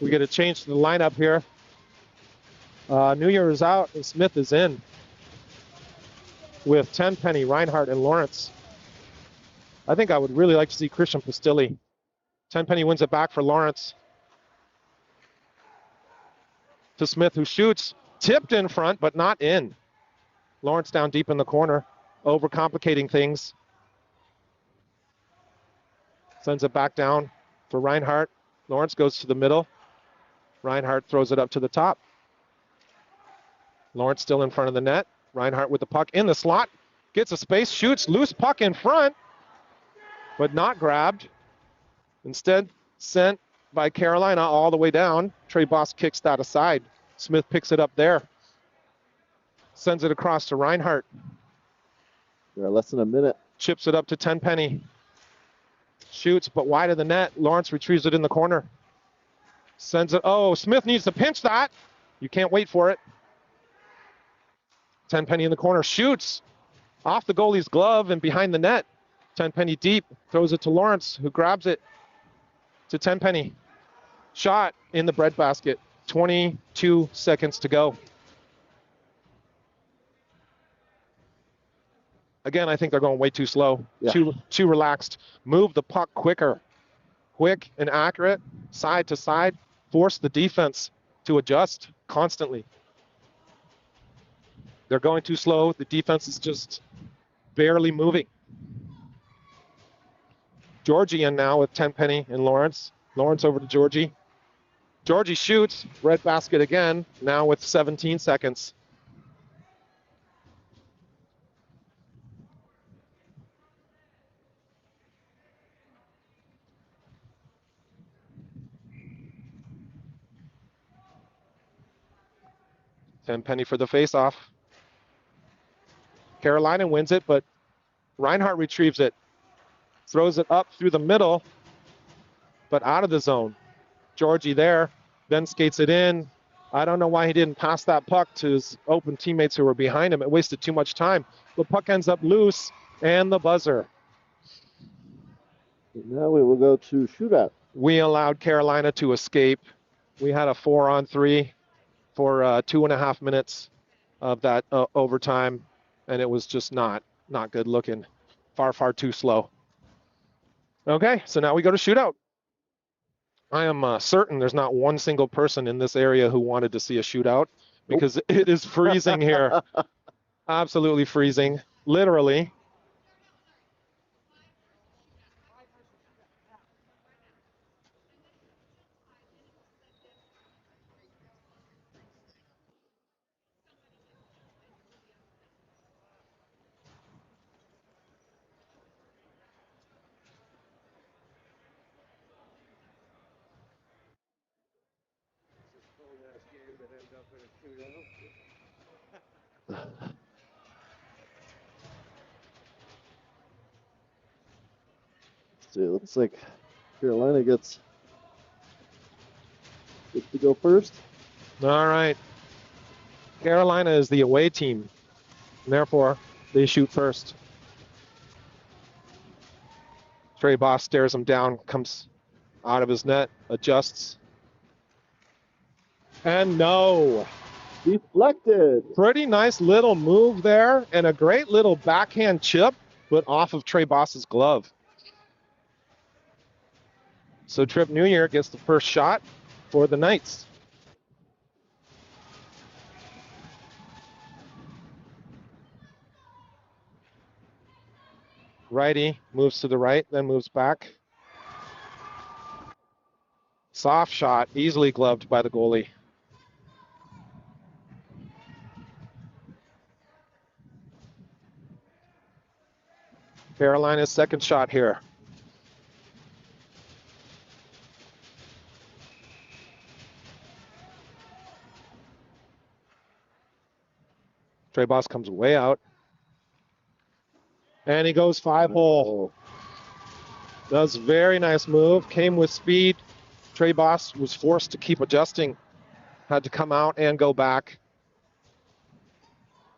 we get a change to the lineup here. New Year is out and Smith is in with Tenpenny, Reinhardt, and Lawrence. I think I would really like to see Christian Pastilli. Tenpenny wins it back for Lawrence. To Smith, who shoots, tipped in front, but not in. Lawrence down deep in the corner, overcomplicating things. Sends it back down for Reinhardt. Lawrence goes to the middle. Reinhardt throws it up to the top. Lawrence still in front of the net. Reinhardt with the puck in the slot. Gets a space, shoots, loose puck in front, but not grabbed. Instead, sent by Carolina all the way down. Trey Boss kicks that aside. Smith picks it up there. Sends it across to Reinhardt. We're less than a minute. Chips it up to Tenpenny. Shoots, but wide of the net. Lawrence retrieves it in the corner. Sends it. Oh, Smith needs to pinch that. You can't wait for it. Tenpenny in the corner. Shoots off the goalie's glove and behind the net. Tenpenny deep. Throws it to Lawrence, who grabs it to Tenpenny. Shot in the breadbasket. 22 seconds to go. Again, I think they're going way too slow, too relaxed. Move the puck quicker, quick and accurate, side to side. Force the defense to adjust constantly. They're going too slow. The defense is just barely moving. Georgie in now with Tenpenny and Lawrence. Lawrence over to Georgie. Georgie shoots, red basket again, now with 17 seconds. Tenpenny for the faceoff. Carolina wins it, but Reinhardt retrieves it. Throws it up through the middle, but out of the zone. Georgie there, then skates it in. I don't know why he didn't pass that puck to his open teammates who were behind him. It wasted too much time. The puck ends up loose, and the buzzer. Now we will go to shootout. We allowed Carolina to escape. We had a 4-on-3 for 2.5 minutes of that overtime, and it was just not good looking. Far too slow. Okay, so now we go to shootout. I am certain there's not one single person in this area who wanted to see a shootout because it is freezing here. Absolutely freezing, literally. see. Looks like Carolina gets to go first. All right. Carolina is the away team, and therefore they shoot first. Trey Boss stares him down, comes out of his net, adjusts. And no. Deflected. Pretty nice little move there and a great little backhand chip, but off of Trey Boss's glove. So Trip New Year gets the first shot for the Knights. Righty moves to the right, then moves back. Soft shot, easily gloved by the goalie. Carolina's second shot here. Trey Boss comes way out. And he goes 5-hole. That's a very nice move. Came with speed. Trey Boss was forced to keep adjusting. Had to come out and go back.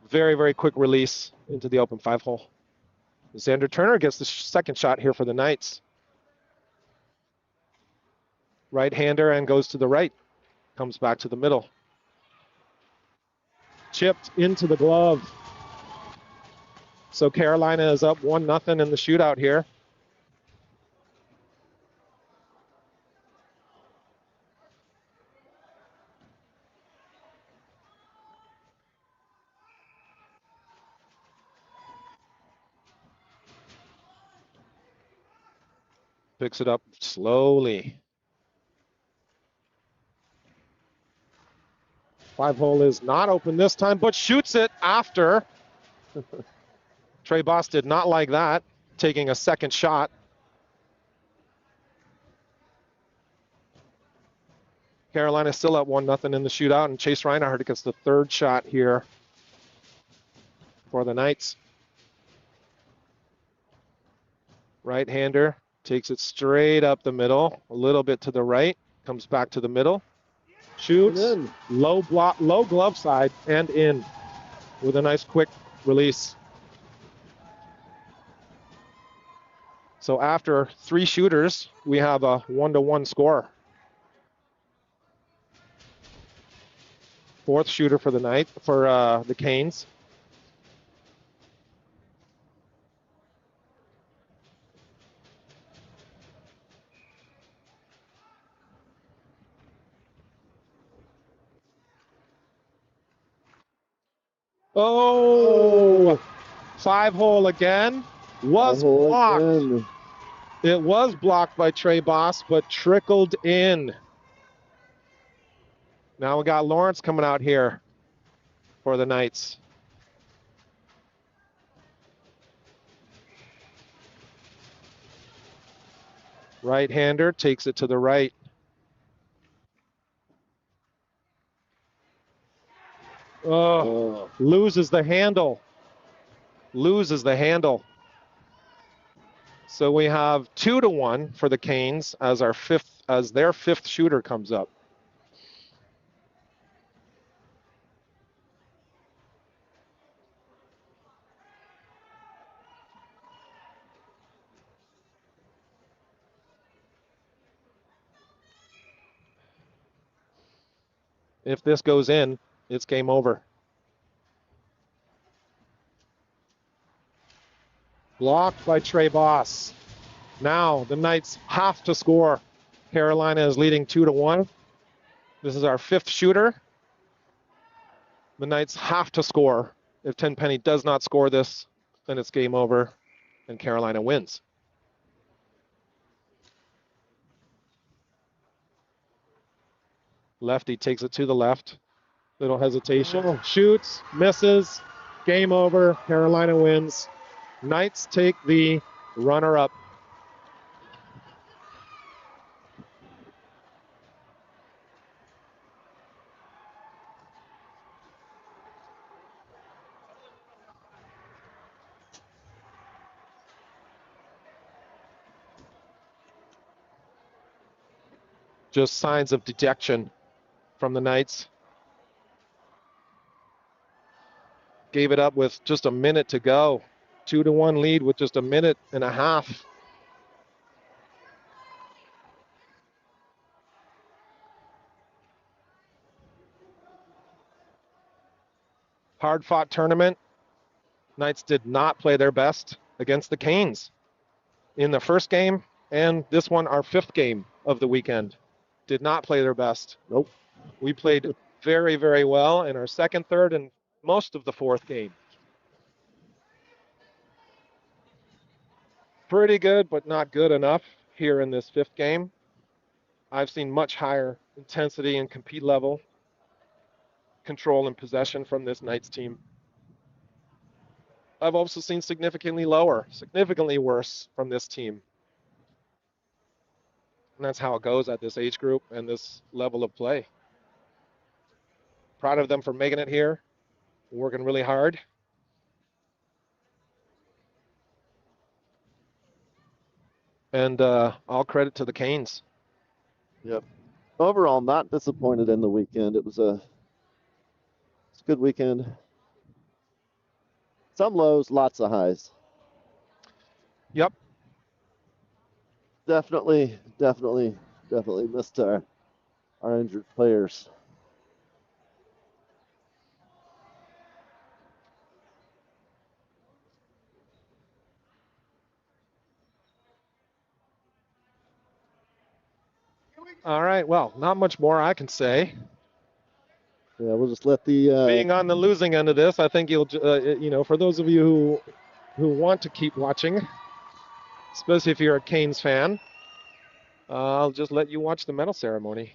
Very, very quick release into the open 5-hole. Xander Turner gets the second shot here for the Knights. Right-hander and goes to the right. Comes back to the middle. Chipped into the glove. So Carolina is up 1-0 in the shootout here. Picks it up slowly. 5-hole is not open this time, but shoots it after. Trey Boss did not like that, taking a second shot. Carolina still up 1-0 in the shootout, and Chase Reinhardt gets the third shot here for the Knights. Right-hander takes it straight up the middle, a little bit to the right, comes back to the middle, shoots, low glove side, and in with a nice quick release. So after 3 shooters, we have a 1-1 score. Fourth shooter for the night for the Canes. Oh, 5-hole again. Was blocked. Again. It was blocked by Trey Boss, but trickled in. Now we got Lawrence coming out here for the Knights. Right-hander takes it to the right. Oh, loses the handle. Loses the handle. So we have 2-1 for the Canes as their fifth shooter comes up. If this goes in, it's game over. Blocked by Trey Boss. Now the Knights have to score. Carolina is leading 2-1. This is our fifth shooter. The Knights have to score. If Tenpenny does not score this, then it's game over and Carolina wins. Lefty takes it to the left. Little hesitation. Shoots, misses. Game over. Carolina wins. Knights take the runner-up. just signs of dejection from the Knights. Gave it up with just a minute to go. 2-1 lead with just a minute and a half. Hard-fought tournament. Knights did not play their best against the Canes in the first game, and this one, our 5th game of the weekend. Did not play their best. Nope. We played very, very well in our 2nd, 3rd, and most of the 4th game. Pretty good, but not good enough here in this 5th game. I've seen much higher intensity and compete level, control and possession from this Knights team. I've also seen significantly lower, significantly worse from this team. And that's how it goes at this age group and this level of play. Proud of them for making it here, working really hard. And all credit to the Canes. Yep. Overall, not disappointed in the weekend. It's a good weekend. Some lows, lots of highs. Yep. Definitely missed our injured players. All right. Well, not much more I can say. Yeah, we'll just let the Being on the losing end of this, I think you'll, for those of you who want to keep watching, especially if you're a Canes fan, I'll just let you watch the medal ceremony.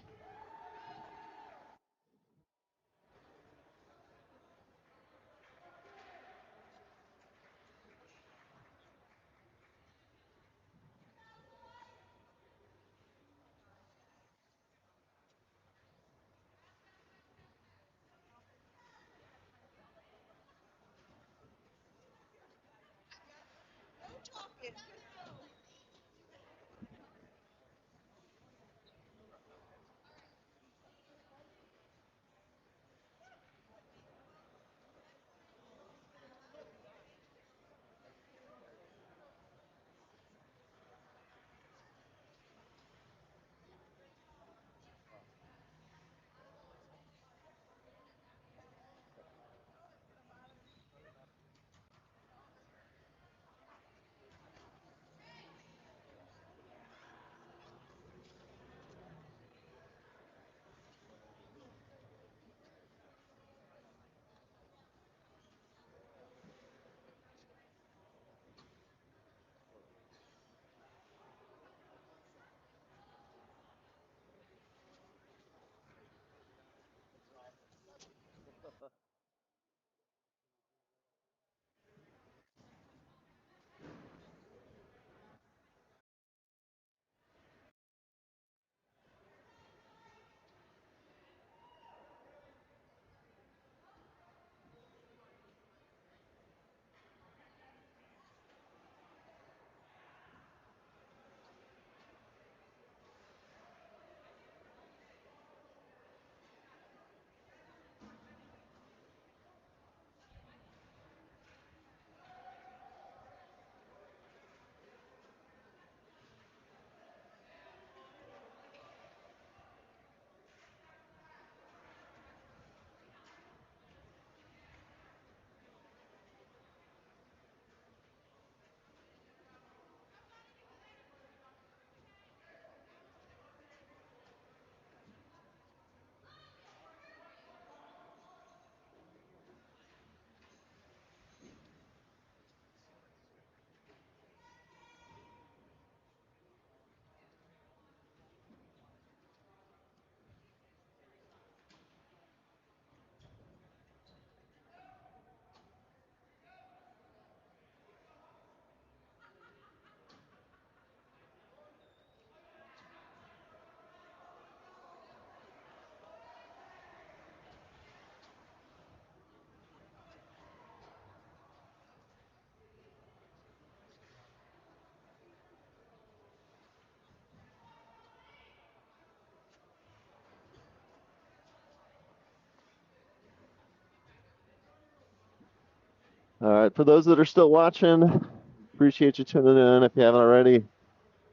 All right, for those that are still watching, appreciate you tuning in. If you haven't already,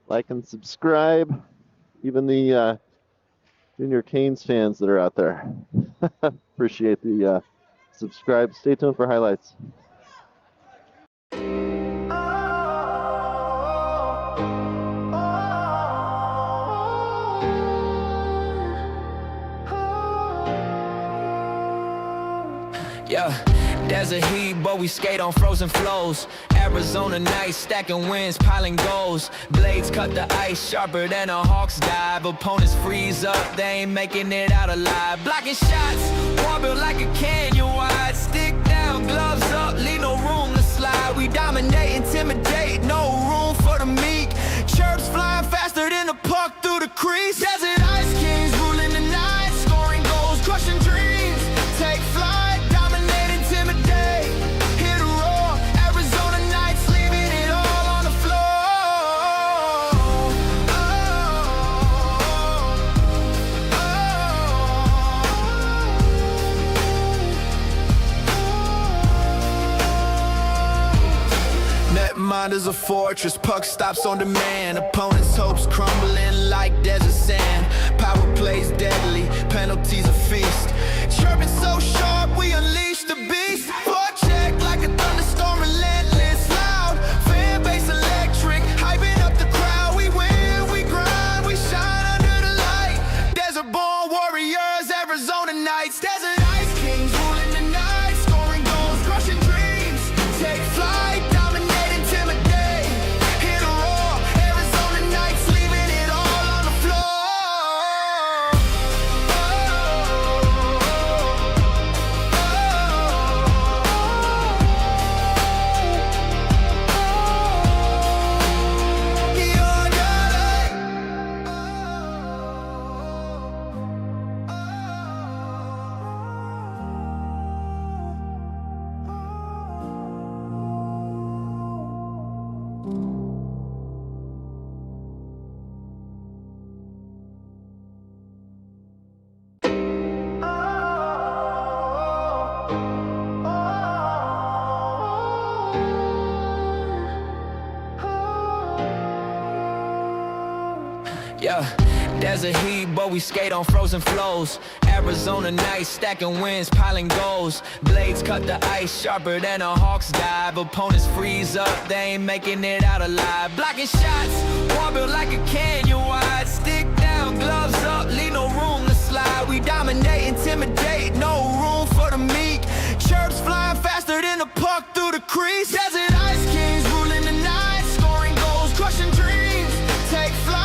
like and subscribe. Even the Junior Canes fans that are out there, appreciate the subscribe. Stay tuned for highlights. Yeah, desert heat, but we skate on frozen flows. Arizona nights, stacking wins, piling goals. Blades cut the ice sharper than a hawk's dive. Opponents freeze up, they ain't making it out alive. Blocking shots, one built like a canyon wide. Stick down, gloves up, leave no room to slide. We dominate, intimidate, no room for the meek. Chirps flying faster than a puck through the crease. Desert ice kings ruling the night, scoring goals, crushing dreams. Take flight. Mind is a fortress, puck stops on demand. Opponents' hopes crumbling like desert sand. Power plays deadly, penalties a feast. Chirping so sharp, we unleash the beast. Forecheck like a thunderstorm, relentless, loud. Fan base electric, hyping up the crowd. We win, we grind, we shine under the light. Desert born warriors, Arizona nights. Desert ice kings ruling the night, scoring goals, crushing dreams. Take flight. Yeah, desert heat, but we skate on frozen flows. Arizona nights, stacking wins, piling goals. Blades cut the ice sharper than a hawk's dive. Opponents freeze up, they ain't making it out alive. Blocking shots, one built like a canyon wide. Stick down, gloves up, leave no room to slide. We dominate, intimidate, no room for the meek. Chirps flying faster than a puck through the crease. Desert ice kings ruling the night, scoring goals, crushing dreams. Take flight.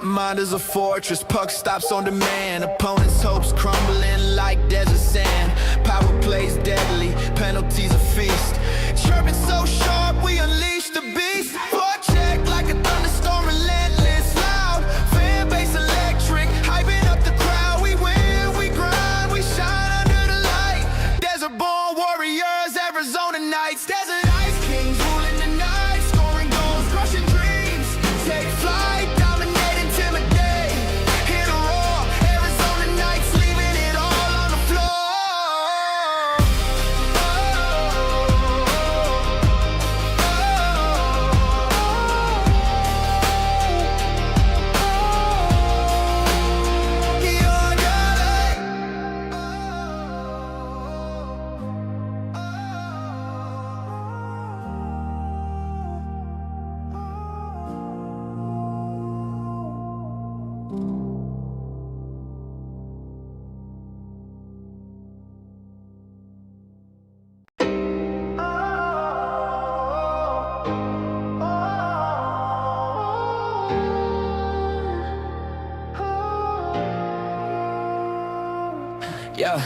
Mind is a fortress, puck stops on demand. Opponents' hopes crumbling like desert sand. Power plays deadly, penalties a feast. Chirping so sharp, we unleash the beast. Forecheck like a thunderstorm, relentless, loud. Fan base electric, hyping up the crowd. We win, we grind, we shine under the light. Desert born warriors, Arizona nights. Desert ice kings ruling the night, scoring goals, crushing dreams. Take flight. Yeah,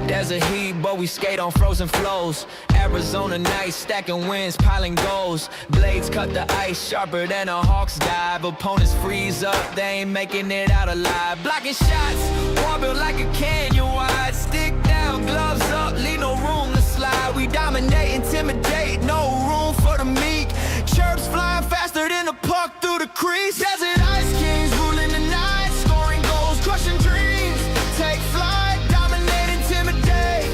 desert heat, but we skate on frozen flows. Arizona nights, stacking wins, piling goals. Blades cut the ice, sharper than a hawk's dive. Opponents freeze up, they ain't making it out alive. Blocking shots, wall built like a canyon wide. Stick down, gloves up, leave no room to slide. We dominate, intimidate, no room for the meek. Chirps flying faster than a puck through the crease. Desert Ice Kings ruling the night, scoring goals, crushing dreams. Take flight, dominate, intimidate.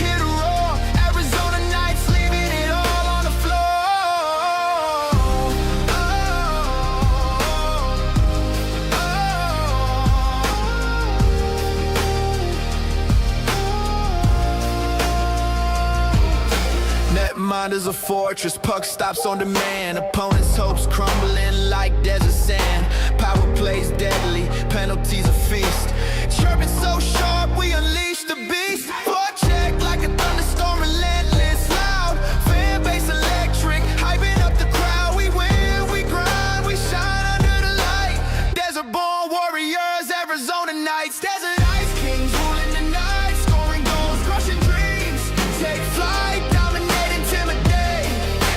Hit a roar, Arizona nights, leaving it all on the floor. Netmind is a fortress, puck stops on demand. Opponents' hopes crumbling like desert sand. Power plays deadly, penalties a feast. Chirping so sharp, we unleash the beast. Forecheck like a thunderstorm, relentless, loud. Fan base electric, hyping up the crowd. We win, we grind, we shine under the light. Desert-born warriors, Arizona nights. Desert Ice Kings ruling the night, scoring goals, crushing dreams. Take flight, dominate, intimidate.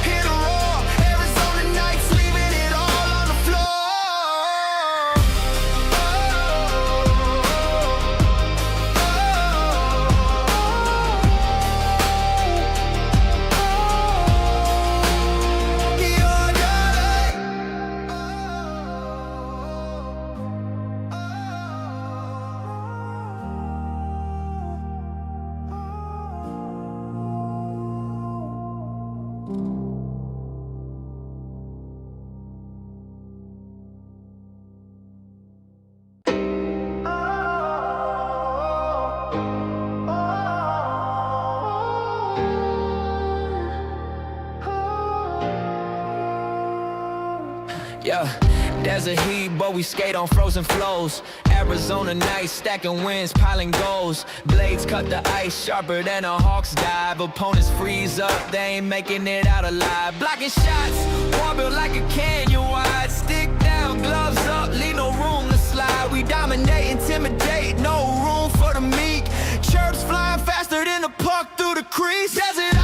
Hit a roar, Arizona nights, leaving it all on the floor. Yeah, desert heat, but we skate on frozen flows. Arizona nights, stacking wins, piling goals. Blades cut the ice, sharper than a hawk's dive. Opponents freeze up, they ain't making it out alive. Blocking shots, wall built like a canyon wide. Stick down, gloves up, leave no room to slide. We dominate, intimidate, no room for the meek. Chirps flying faster than a puck through the crease. Desert